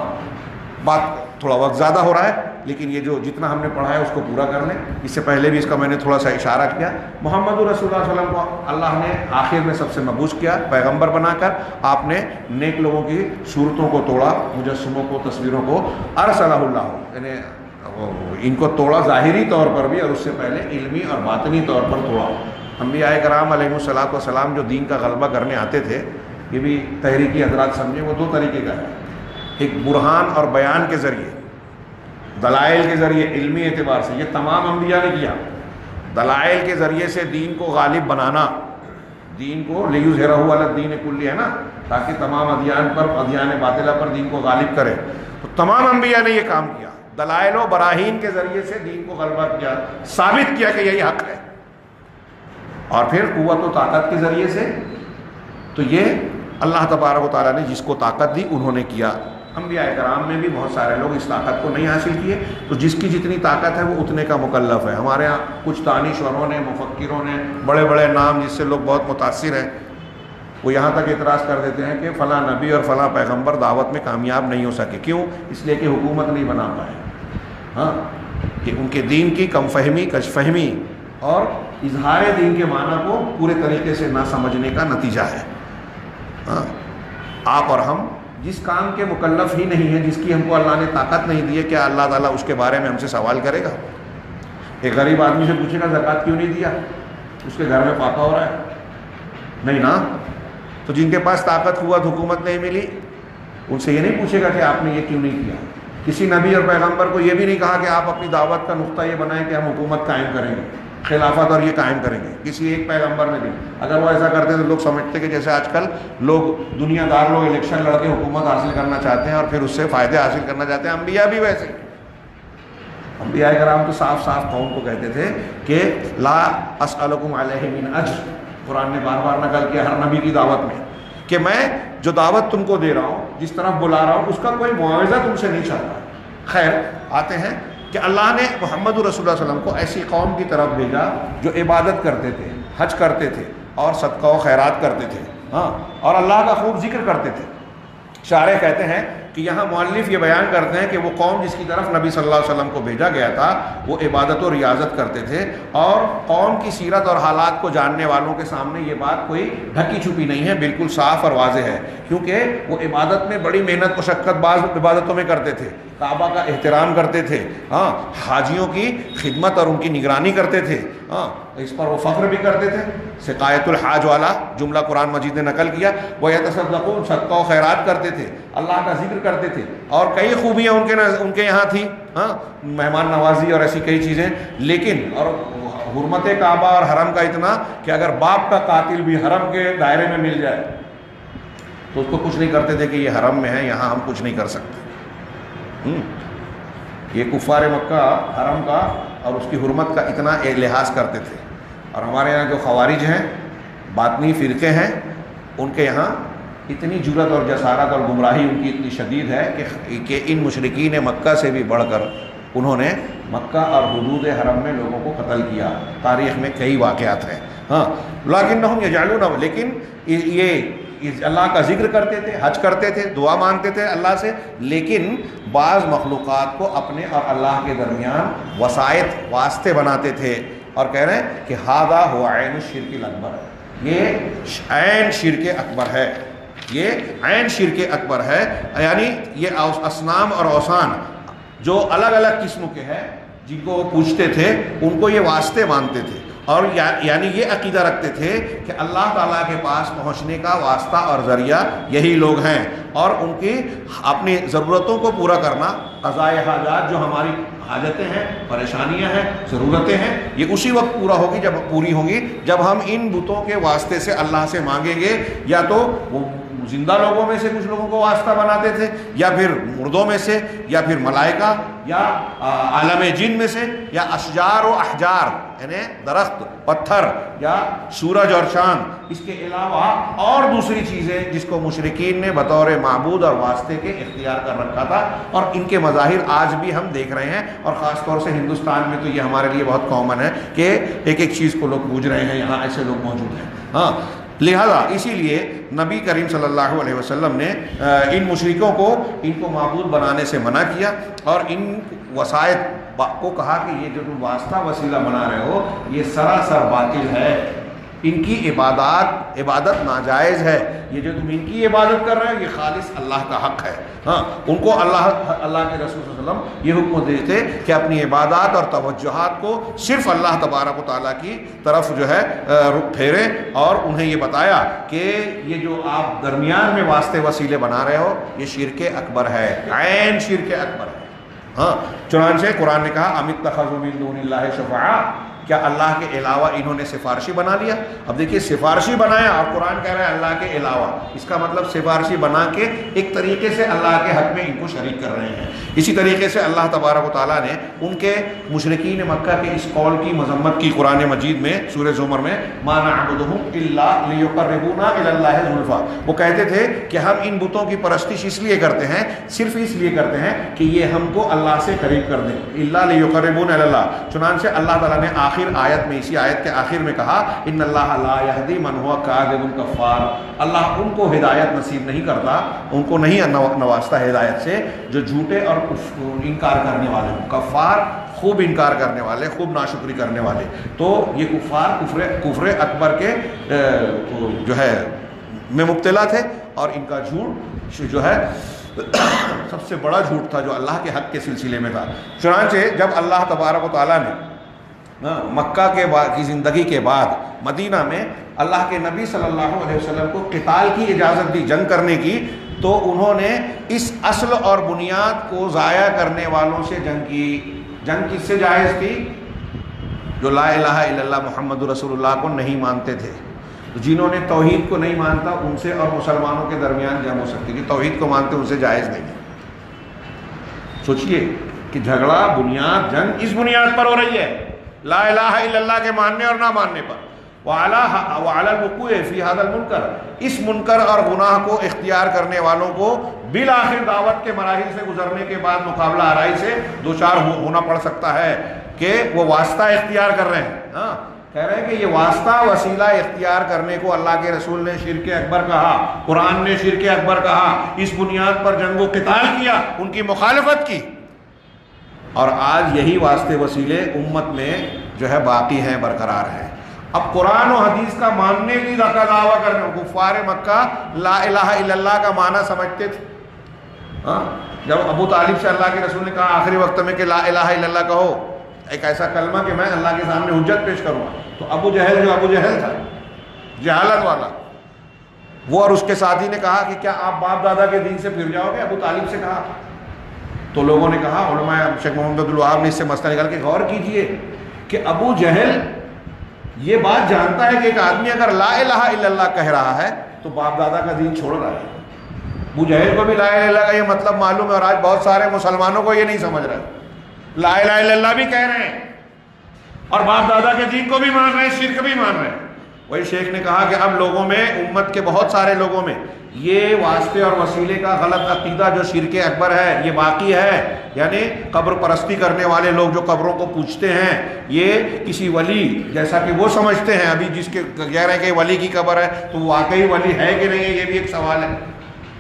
بات تھوڑا وقت زیادہ ہو رہا ہے، لیکن یہ جو جتنا ہم نے پڑھا ہے اس کو پورا کر لیں۔ اس سے پہلے بھی اس کا میں نے تھوڑا سا اشارہ کیا۔ محمد رسول اللہ صلی اللہ علیہ وسلم کو اللہ نے آخر میں سب سے مبعوث کیا، پیغمبر بنا کر۔ آپ نے نیک لوگوں کی صورتوں کو توڑا، مجسموں کو، تصویروں کو، ارسلہ اللہ، یعنی ان کو توڑا ظاہری طور پر بھی، اور اس سے پہلے علمی اور باطنی طور پر توڑا۔ انبیاء کرام علیہ الصلوۃ والسلام جو دین کا غلبہ کرنے آتے تھے، یہ بھی تحریکی حضرات سمجھیں، وہ دو طریقے کا ہے، ایک برہان اور بیان کے ذریعے، دلائل کے ذریعے، علمی اعتبار سے، یہ تمام انبیاء نے کیا۔ دلائل کے ذریعے سے دین کو غالب بنانا، دین کو لیظہرہ علی الدین کلہ، ہے نا، تاکہ تمام ادیان پر، ادیان باطلہ پر دین کو غالب کرے۔ تو تمام انبیاء نے یہ کام کیا، دلائل و براہین کے ذریعے سے دین کو غلبہ کیا، ثابت کیا کہ یہی حق ہے، اور پھر قوت و طاقت کے ذریعے سے تو یہ اللہ تبارک و تعالیٰ نے جس کو طاقت دی انہوں نے کیا۔ انبیاء کرام میں بھی بہت سارے لوگ اس طاقت کو نہیں حاصل کیے، تو جس کی جتنی طاقت ہے وہ اتنے کا مکلف ہے۔ ہمارے ہاں کچھ دانشوروں نے، مفکروں نے، بڑے بڑے نام جس سے لوگ بہت متاثر ہیں، وہ یہاں تک اعتراض کر دیتے ہیں کہ فلاں نبی اور فلاں پیغمبر دعوت میں کامیاب نہیں ہو سکے۔ کیوں؟ اس لیے کہ حکومت نہیں بنا پائے۔ ہاں، کہ ان کے دین کی کم فہمی، کش فہمی اور اظہار دین کے معنی کو پورے طریقے سے نہ سمجھنے کا نتیجہ ہے۔ ہاں، آپ اور ہم جس کام کے مکلف ہی نہیں ہیں، جس کی ہم کو اللہ نے طاقت نہیں دی ہے، کیا اللہ تعالیٰ اس کے بارے میں ہم سے سوال کرے گا؟ ایک غریب آدمی سے پوچھے گا زکوٰۃ کیوں نہیں دیا؟ اس کے گھر میں فاقہ ہو رہا ہے؟ نہیں نا۔ تو جن کے پاس طاقت، قوت، حکومت نہیں ملی، ان سے یہ نہیں پوچھے گا کہ آپ نے یہ کیوں نہیں کیا۔ کسی نبی اور پیغمبر کو یہ بھی نہیں کہا کہ آپ اپنی دعوت کا نقطہ یہ بنائیں کہ ہم حکومت قائم کریں گے، خلافت اور یہ قائم کریں گے۔ کسی ایک پیغمبر نے بھی، اگر وہ ایسا کرتے تو لوگ سمجھتے کہ جیسے آج کل لوگ، دنیا دار لوگ الیکشن لڑ کے حکومت حاصل کرنا چاہتے ہیں اور پھر اس سے فائدے حاصل کرنا چاہتے ہیں۔ انبیاء بھی ویسے ہی، انبیاء کرام تو صاف صاف قوم کو کہتے تھے کہ لا اسألکم علیہ من اجر۔ قرآن نے بار بار نقل کیا ہر نبی کی دعوت میں کہ میں جو دعوت تم کو دے رہا ہوں، جس طرف بلا رہا ہوں، اس کا کوئی معاوضہ تم سے نہیں چاہتا۔ خیر، آتے ہیں کہ اللہ نے محمد رسول اللہ صلی اللہ علیہ وسلم کو ایسی قوم کی طرف بھیجا جو عبادت کرتے تھے، حج کرتے تھے اور صدقہ و خیرات کرتے تھے، ہاں، اور اللہ کا خوب ذکر کرتے تھے۔ شارح کہتے ہیں کہ یہاں مؤلف یہ بیان کرتے ہیں کہ وہ قوم جس کی طرف نبی صلی اللہ علیہ وسلم کو بھیجا گیا تھا وہ عبادت و ریاضت کرتے تھے، اور قوم کی سیرت اور حالات کو جاننے والوں کے سامنے یہ بات کوئی ڈھکی چھپی نہیں ہے، بالکل صاف اور واضح ہے، کیونکہ وہ عبادت میں بڑی محنت مشقت بعض عبادتوں میں کرتے تھے، کعبہ کا احترام کرتے تھے، ہاں، حاجیوں کی خدمت اور ان کی نگرانی کرتے تھے، ہاں، اس پر وہ فخر بھی کرتے تھے۔ سقایت الحاج والا جملہ قرآن مجید نے نقل کیا، وہ یتصدقون، صدقہ و خیرات کرتے تھے، اللہ کا ذکر کرتے تھے، اور کئی خوبیاں ان کے یہاں تھی، ہاں، مہمان نوازی اور ایسی کئی چیزیں، لیکن اور حرمت کعبہ اور حرم کا اتنا کہ اگر باپ کا قاتل بھی حرم کے دائرے میں مل جائے تو اس کو کچھ نہیں کرتے تھے کہ یہ حرم میں ہے، یہاں ہم کچھ نہیں کر سکتے۔ یہ کفار مکہ حرم کا اور اس کی حرمت کا اتنا لحاظ کرتے تھے، اور ہمارے یہاں جو خوارج ہیں، باطنی فرقے ہیں، ان کے یہاں اتنی جرأت اور جسارت اور گمراہی ان کی اتنی شدید ہے کہ ان مشرکین مکہ سے بھی بڑھ کر انہوں نے مکہ اور حدود حرم میں لوگوں کو قتل کیا۔ تاریخ میں کئی واقعات ہیں، ہاں، لیکنہم یجعلون، لیکن یہ اللہ کا ذکر کرتے تھے، حج کرتے تھے، دعا مانگتے تھے اللہ سے، لیکن بعض مخلوقات کو اپنے اور اللہ کے درمیان وسائط، واسطے بناتے تھے، اور کہہ رہے ہیں کہ ھذا هو عین الشرک الاکبر، یہ عین شرک اکبر ہے، یہ عین شرک اکبر ہے، یعنی یہ اصنام اور اوثان جو الگ الگ قسم کے ہیں جن کو وہ پوجتے تھے، ان کو یہ واسطے مانتے تھے، اور یعنی یہ عقیدہ رکھتے تھے کہ اللہ تعالیٰ کے پاس پہنچنے کا واسطہ اور ذریعہ یہی لوگ ہیں، اور ان کی اپنی ضرورتوں کو پورا کرنا، قضاء حاجات، جو ہماری حاجتیں ہیں، پریشانیاں ہیں، ضرورتیں ہیں، یہ اسی وقت پوری ہوں گی جب ہم ان بتوں کے واسطے سے اللہ سے مانگیں گے۔ یا تو وہ زندہ لوگوں میں سے کچھ لوگوں کو واسطہ بناتے تھے، یا پھر مردوں میں سے، یا پھر ملائکہ، یا عالم جن میں سے، یا اشجار و احجار یعنی درخت، پتھر، یا سورج اور چاند، اس کے علاوہ اور دوسری چیزیں جس کو مشرکین نے بطور معبود اور واسطے کے اختیار کر رکھا تھا، اور ان کے مظاہر آج بھی ہم دیکھ رہے ہیں، اور خاص طور سے ہندوستان میں تو یہ ہمارے لیے بہت کامن ہے کہ ایک ایک چیز کو لوگ پوج رہے ہیں، یہاں ایسے لوگ موجود ہیں، ہاں۔ لہذا اسی لیے نبی کریم صلی اللہ علیہ وسلم نے ان مشرکوں کو ان کو معبود بنانے سے منع کیا، اور ان وسائط کو کہا کہ یہ جو تم واسطہ وسیلہ بنا رہے ہو یہ سراسر باطل ہے، ان کی عبادت ناجائز ہے، یہ جو تم ان کی عبادت کر رہے ہو یہ خالص اللہ کا حق ہے، ہاں۔ ان کو اللہ کے رسول صلی اللہ علیہ وسلم یہ حکم دیتے کہ اپنی عبادات اور توجہات کو صرف اللہ تبارک و تعالیٰ کی طرف جو ہے رخ پھیریں، اور انہیں یہ بتایا کہ یہ جو آپ درمیان میں واسطے وسیلے بنا رہے ہو یہ شرک اکبر ہے، عین شرک اکبر ہے، ہاں۔ چنانچہ قرآن نے کہا ام اتخذوا من دون اللہ شفعاء، کیا اللہ کے علاوہ انہوں نے سفارشی بنا لیا؟ اب دیکھیے سفارشی بنایا اور قرآن کہہ رہا ہے اللہ کے علاوہ، اس کا مطلب سفارشی بنا کے ایک طریقے سے اللہ کے حق میں ان کو شریک کر رہے ہیں۔ اسی طریقے سے اللہ تبارک و تعالیٰ نے ان کے مشرکین مکہ کے اس قول کی مذمت کی قرآن مجید میں سورہ زمر میں، ما نعبدہم الا لیقربونا الی اللہ زلفیٰ، وہ کہتے تھے کہ ہم ان بتوں کی پرستش اس لیے کرتے ہیں، صرف اس لیے کرتے ہیں کہ یہ ہم کو اللہ سے قریب کر دیں، الا لیقربونا الی اللہ۔ چنانچہ اللہ تعالیٰ نے آخر آیت میں، اسی آیت کے آخر میں کہا ان اللہ لا یہدی من هو کاذب کفار، اللہ ان کو ہدایت نصیب نہیں کرتا، ان کو نہیں نوازتا ہدایت سے جو جھوٹے اور انکار کرنے والے ہوں، کفار خوب انکار کرنے والے، خوب ناشکری کرنے والے۔ تو یہ کفار کفر اکبر کے جو ہے میں مبتلا تھے، اور ان کا جھوٹ جو ہے سب سے بڑا جھوٹ تھا جو اللہ کے حق کے سلسلے میں تھا۔ چنانچہ جب اللہ تبارک و تعالیٰ نے مکہ کی زندگی کے بعد مدینہ میں اللہ کے نبی صلی اللہ علیہ وسلم کو قتال کی اجازت دی، جنگ کرنے کی، تو انہوں نے اس اصل اور بنیاد کو ضائع کرنے والوں سے جنگ کی۔ جنگ کس سے جائز کی؟ جو لا الہ الا اللہ محمد رسول اللہ کو نہیں مانتے تھے۔ جنہوں نے توحید کو نہیں مانتا ان سے اور مسلمانوں کے درمیان جنگ ہو سکتی تھی، توحید کو مانتے ان سے جائز نہیں ہے۔ سوچئے کہ جھگڑا بنیاد، جنگ اس بنیاد پر ہو رہی ہے، لا الہ الا اللہ کے ماننے اور نہ ماننے پر، وعلی الوقوع فی ھذا المنکر، اس منکر اور گناہ کو اختیار کرنے والوں کو بالآخر دعوت کے مراحل سے گزرنے کے بعد مقابلہ آرائی سے دوچار ہونا پڑ سکتا ہے کہ وہ واسطہ اختیار کر رہے ہیں۔ ہاں کہہ رہے ہیں کہ یہ واسطہ وسیلہ اختیار کرنے کو اللہ کے رسول نے شرک اکبر کہا، قرآن نے شرک اکبر کہا، اس بنیاد پر جنگ و قتال کیا، ان کی مخالفت کی، اور آج یہی واسطے وسیلے امت میں جو ہے باقی ہیں، برقرار ہیں۔ اب قرآن و حدیث کا ماننے کی دعویٰ کرنے، کفار مکہ لا الہ الا اللہ کا معنی سمجھتے تھے۔ ہاں جب ابو طالب سے اللہ کے رسول نے کہا آخری وقت میں کہ لا الہ الا اللہ کہو، ایک ایسا کلمہ کہ میں اللہ کے سامنے حجت پیش کروں، تو ابو جہل جو ابو جہل تھا، جہالت والا، وہ اور اس کے ساتھی نے کہا کہ کیا آپ باپ دادا کے دین سے پھر جاؤ گے؟ ابو طالب سے کہا۔ تو لوگوں نے کہا، علماء شیخ محمد عبدالوہاب نے اس سے مسئلہ نکال کے غور کیجئے کہ ابو جہل یہ بات جانتا ہے کہ ایک آدمی اگر لا الہ الا اللہ کہہ رہا ہے تو باپ دادا کا دین چھوڑ رہا ہے۔ ابو جہل کو بھی لا الہ الا اللہ کا یہ مطلب معلوم ہے، اور آج بہت سارے مسلمانوں کو یہ نہیں سمجھ رہے، لا الہ الا اللہ بھی کہہ رہے ہیں اور باپ دادا کے دین کو بھی مان رہے ہیں، شرک بھی مان رہے ہیں۔ وہی شیخ نے کہا کہ اب لوگوں میں، امت کے بہت سارے لوگوں میں یہ واسطے اور وسیلے کا غلط عقیدہ جو شرک اکبر ہے یہ باقی ہے، یعنی قبر پرستی کرنے والے لوگ جو قبروں کو پوجتے ہیں، یہ کسی ولی جیسا کہ وہ سمجھتے ہیں، ابھی جس کے کہہ رہے ہیں کہ ولی کی قبر ہے تو واقعی ولی ہے کہ نہیں ہے، یہ بھی ایک سوال ہے،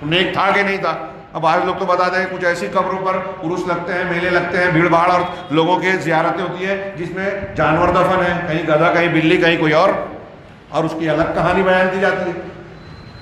نیک تھا کہ نہیں تھا۔ اب بعض لوگ تو بتاتے ہیں کچھ ایسی قبروں پر عرس لگتے ہیں، میلے لگتے ہیں، بھیڑ بھاڑ اور لوگوں کے زیارتیں ہوتی ہے جس میں جانور دفن ہیں، کہیں گدھا، کہیں بلی، کہیں کوئی اور اس کی الگ کہانی بیان کی جاتی ہے۔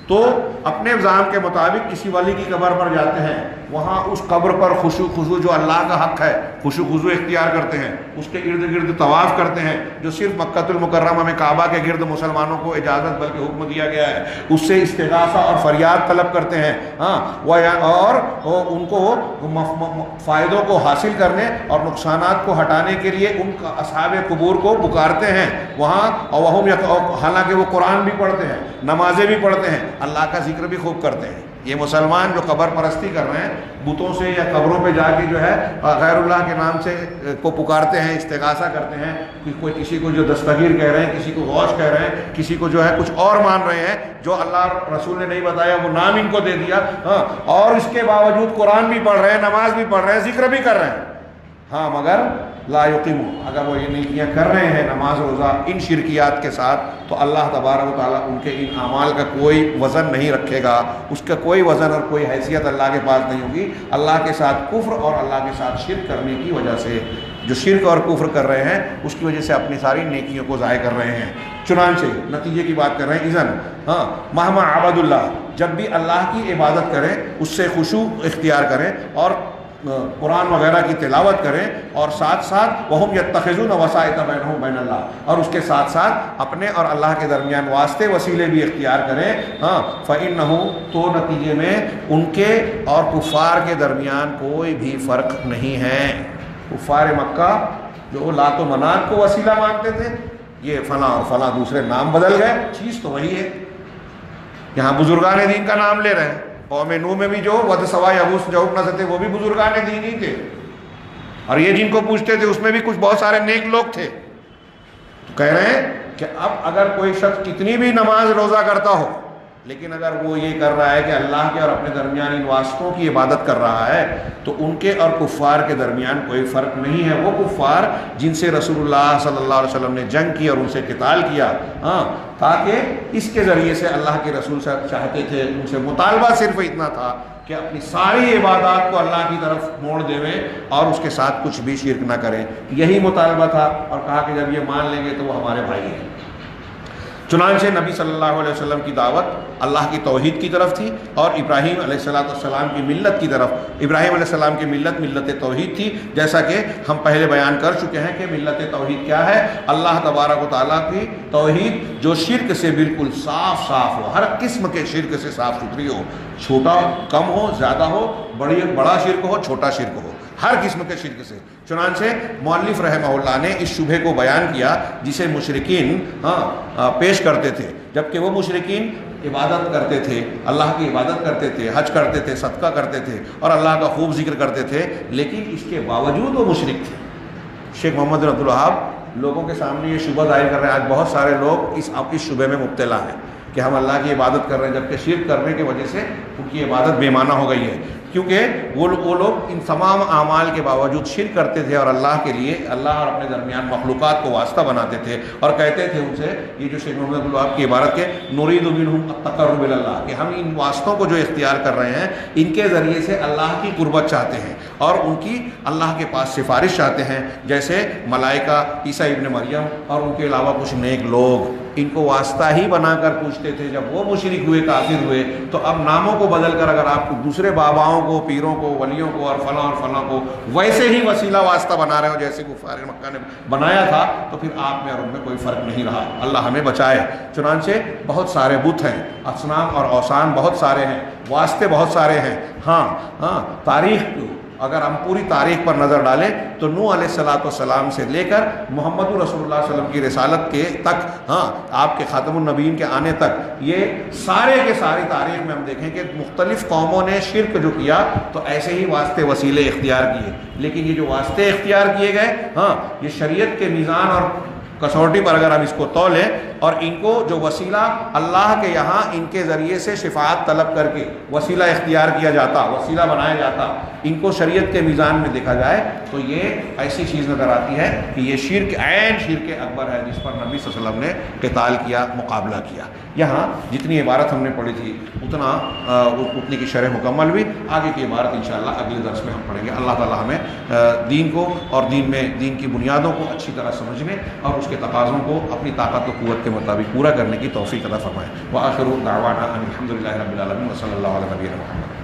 تو اپنے نظام کے مطابق کسی ولی کی قبر پر جاتے ہیں، وہاں اس قبر پر خضوع جو اللہ کا حق ہے، خضوع اختیار کرتے ہیں، اس کے ارد گرد طواف کرتے ہیں، جو صرف مکہ المکرمہ میں کعبہ کے گرد مسلمانوں کو اجازت بلکہ حکم دیا گیا ہے، اس سے استغاثہ اور فریاد طلب کرتے ہیں، اور ان کو فائدوں کو حاصل کرنے اور نقصانات کو ہٹانے کے لیے ان اصحاب قبور کو پکارتے ہیں وہاں، اور حالانکہ وہ قرآن بھی پڑھتے ہیں، نمازیں بھی پڑھتے ہیں، اللہ کا ذکر بھی خوب کرتے ہیں۔ یہ مسلمان جو قبر پرستی کر رہے ہیں، بتوں سے یا قبروں پہ جا کے جو ہے غیر اللہ کے نام سے کو پکارتے ہیں، استغاثہ کرتے ہیں، کوئی کسی کو جو دستگیر کہہ رہے ہیں، کسی کو غوث کہہ رہے ہیں، کسی کو جو ہے کچھ اور مان رہے ہیں جو اللہ رسول نے نہیں بتایا، وہ نام ان کو دے دیا، اور اس کے باوجود قرآن بھی پڑھ رہے ہیں، نماز بھی پڑھ رہے ہیں، ذکر بھی کر رہے ہیں، ہاں مگر لا یقیمون، اگر وہ یہ نیکیاں کر رہے ہیں نماز روزہ ان شرکیات کے ساتھ، تو اللہ تبارک و تعالیٰ ان کے ان اعمال کا کوئی وزن نہیں رکھے گا، اس کا کوئی وزن اور کوئی حیثیت اللہ کے پاس نہیں ہوگی۔ اللہ کے ساتھ کفر اور اللہ کے ساتھ شرک کرنے کی وجہ سے، جو شرک اور کفر کر رہے ہیں اس کی وجہ سے اپنی ساری نیکیوں کو ضائع کر رہے ہیں۔ چنانچہ نتیجے کی بات کر رہے ہیں، اذن مہما عبد اللہ، جب بھی اللہ کی عبادت کریں اس سے خشوع اختیار کریں اور قرآن وغیرہ کی تلاوت کریں، اور ساتھ ساتھ وہم یتخذون وسائط بینہم وبین اللہ، اور اس کے ساتھ ساتھ اپنے اور اللہ کے درمیان واسطے وسیلے بھی اختیار کریں، فإنہ، تو نتیجے میں ان کے اور کفار کے درمیان کوئی بھی فرق نہیں ہے۔ کفار مکہ جو لات و منات کو وسیلہ مانتے تھے، یہ فلاں اور فلاں دوسرے نام بدل گئے، چیز تو وہی ہے. یہاں بزرگان دین کا نام لے رہے ہیں. قوم نوح میں بھی جو ود سوا یغوث یعوق نسر تھے وہ بھی بزرگان دین ہی تھے، اور یہ جن کو پوچھتے تھے اس میں بھی کچھ بہت سارے نیک لوگ تھے. تو کہہ رہے ہیں کہ اب اگر کوئی شخص کتنی بھی نماز روزہ کرتا ہو، لیکن اگر وہ یہ کر رہا ہے کہ اللہ کے اور اپنے درمیان ان واسطوں کی عبادت کر رہا ہے، تو ان کے اور کفار کے درمیان کوئی فرق نہیں ہے. وہ کفار جن سے رسول اللہ صلی اللہ علیہ وسلم نے جنگ کی اور ان سے قتال کیا، تاکہ اس کے ذریعے سے اللہ کے رسول چاہتے تھے، ان سے مطالبہ صرف اتنا تھا کہ اپنی ساری عبادات کو اللہ کی طرف موڑ دیں اور اس کے ساتھ کچھ بھی شرک نہ کریں. یہی مطالبہ تھا، اور کہا کہ جب یہ مان لیں گے تو وہ ہمارے بھائی ہیں. چنانچہ نبی صلی اللہ علیہ وسلم کی دعوت اللہ کی توحید کی طرف تھی، اور ابراہیم علیہ السلام کی ملت کی طرف. ابراہیم علیہ السلام کی ملت ملت توحید تھی، جیسا کہ ہم پہلے بیان کر چکے ہیں کہ ملت توحید کیا ہے. اللہ تبارک و تعالیٰ کی توحید جو شرک سے بالکل صاف صاف ہو، ہر قسم کے شرک سے صاف ستھری ہو، چھوٹا کم ہو، زیادہ ہو، بڑا شرک ہو، چھوٹا شرک ہو، ہر قسم کے شرک سے. چنانچہ مؤلف رحمہ اللہ نے اس شبہ کو بیان کیا جسے مشرکین پیش کرتے تھے. جبکہ وہ مشرکین عبادت کرتے تھے، اللہ کی عبادت کرتے تھے، حج کرتے تھے، صدقہ کرتے تھے، اور اللہ کا خوب ذکر کرتے تھے، لیکن اس کے باوجود وہ مشرک تھے. شیخ محمد بن عبد الوہاب لوگوں کے سامنے یہ شبہ ظاہر کر رہے ہیں. آج بہت سارے لوگ اس شبہ میں مبتلا ہیں کہ ہم اللہ کی عبادت کر رہے ہیں، جبکہ شرک کرنے کی وجہ سے ان کی عبادت بے معنی ہو گئی ہے. کیونکہ وہ لوگ ان تمام اعمال کے باوجود شرک کرتے تھے، اور اللہ کے لیے، اللہ اور اپنے درمیان مخلوقات کو واسطہ بناتے تھے، اور کہتے تھے ان سے، یہ جو شیخ محمد بن الوہاب کی عبارت کے نرید منہم التقرب الی اللہ، کہ ہم ان واسطوں کو جو اختیار کر رہے ہیں ان کے ذریعے سے اللہ کی قربت چاہتے ہیں اور ان کی اللہ کے پاس سفارش چاہتے ہیں. جیسے ملائکہ، عیسیٰ ابن مریم اور ان کے علاوہ کچھ نیک لوگ ان کو واسطہ ہی بنا کر پوچھتے تھے. جب وہ مشرک ہوئے، کافر ہوئے، تو اب ناموں کو بدل کر اگر آپ دوسرے باباؤں کو، پیروں کو، ولیوں کو اور فلاں کو ویسے ہی وسیلہ واسطہ بنا رہے ہو جیسے کفار مکہ نے بنایا تھا، تو پھر آپ میں اور ان میں کوئی فرق نہیں رہا. اللہ ہمیں بچائے. چنانچہ بہت سارے بت ہیں، اصنام اور اوثان بہت سارے ہیں، واسطے بہت سارے ہیں. تاریخ اگر ہم پوری تاریخ پر نظر ڈالیں تو نوح علیہ السلام سے لے کر محمد رسول اللہ صلی اللہ علیہ وسلم کی رسالت کے تک، آپ کے خاتم النبیین کے آنے تک، یہ سارے کے ساری تاریخ میں ہم دیکھیں کہ مختلف قوموں نے شرک جو کیا تو ایسے ہی واسطے وسیلے اختیار کیے. لیکن یہ جو واسطے اختیار کیے گئے، یہ شریعت کے میزان اور کسوٹی پر اگر ہم اس کو تولیں، اور ان کو جو وسیلہ اللہ کے یہاں ان کے ذریعے سے شفاعت طلب کر کے وسیلہ اختیار کیا جاتا، وسیلہ بنایا جاتا، ان کو شریعت کے میزان میں دیکھا جائے تو یہ ایسی چیز نظر آتی ہے کہ یہ شرک، عین شرک اکبر ہے، جس پر نبی صلی اللہ علیہ وسلم نے قتال کیا، مقابلہ کیا. یہاں جتنی عبارت ہم نے پڑھی تھی اتنی کی شرح مکمل ہوئی. آگے کی عبارت انشاءاللہ اگلے درس میں ہم پڑھیں گے. اللہ تعالی ہمیں دین کو اور دین کی بنیادوں کو اچھی طرح سمجھنے اور اس کے تقاضوں کو اپنی طاقت و قوت کے مطابق پورا کرنے کی توفیق عطا فرمائے. وآخر دعوانا ان الحمد للہ رب العالمین وصلی اللہ علیہ نبینا محمد.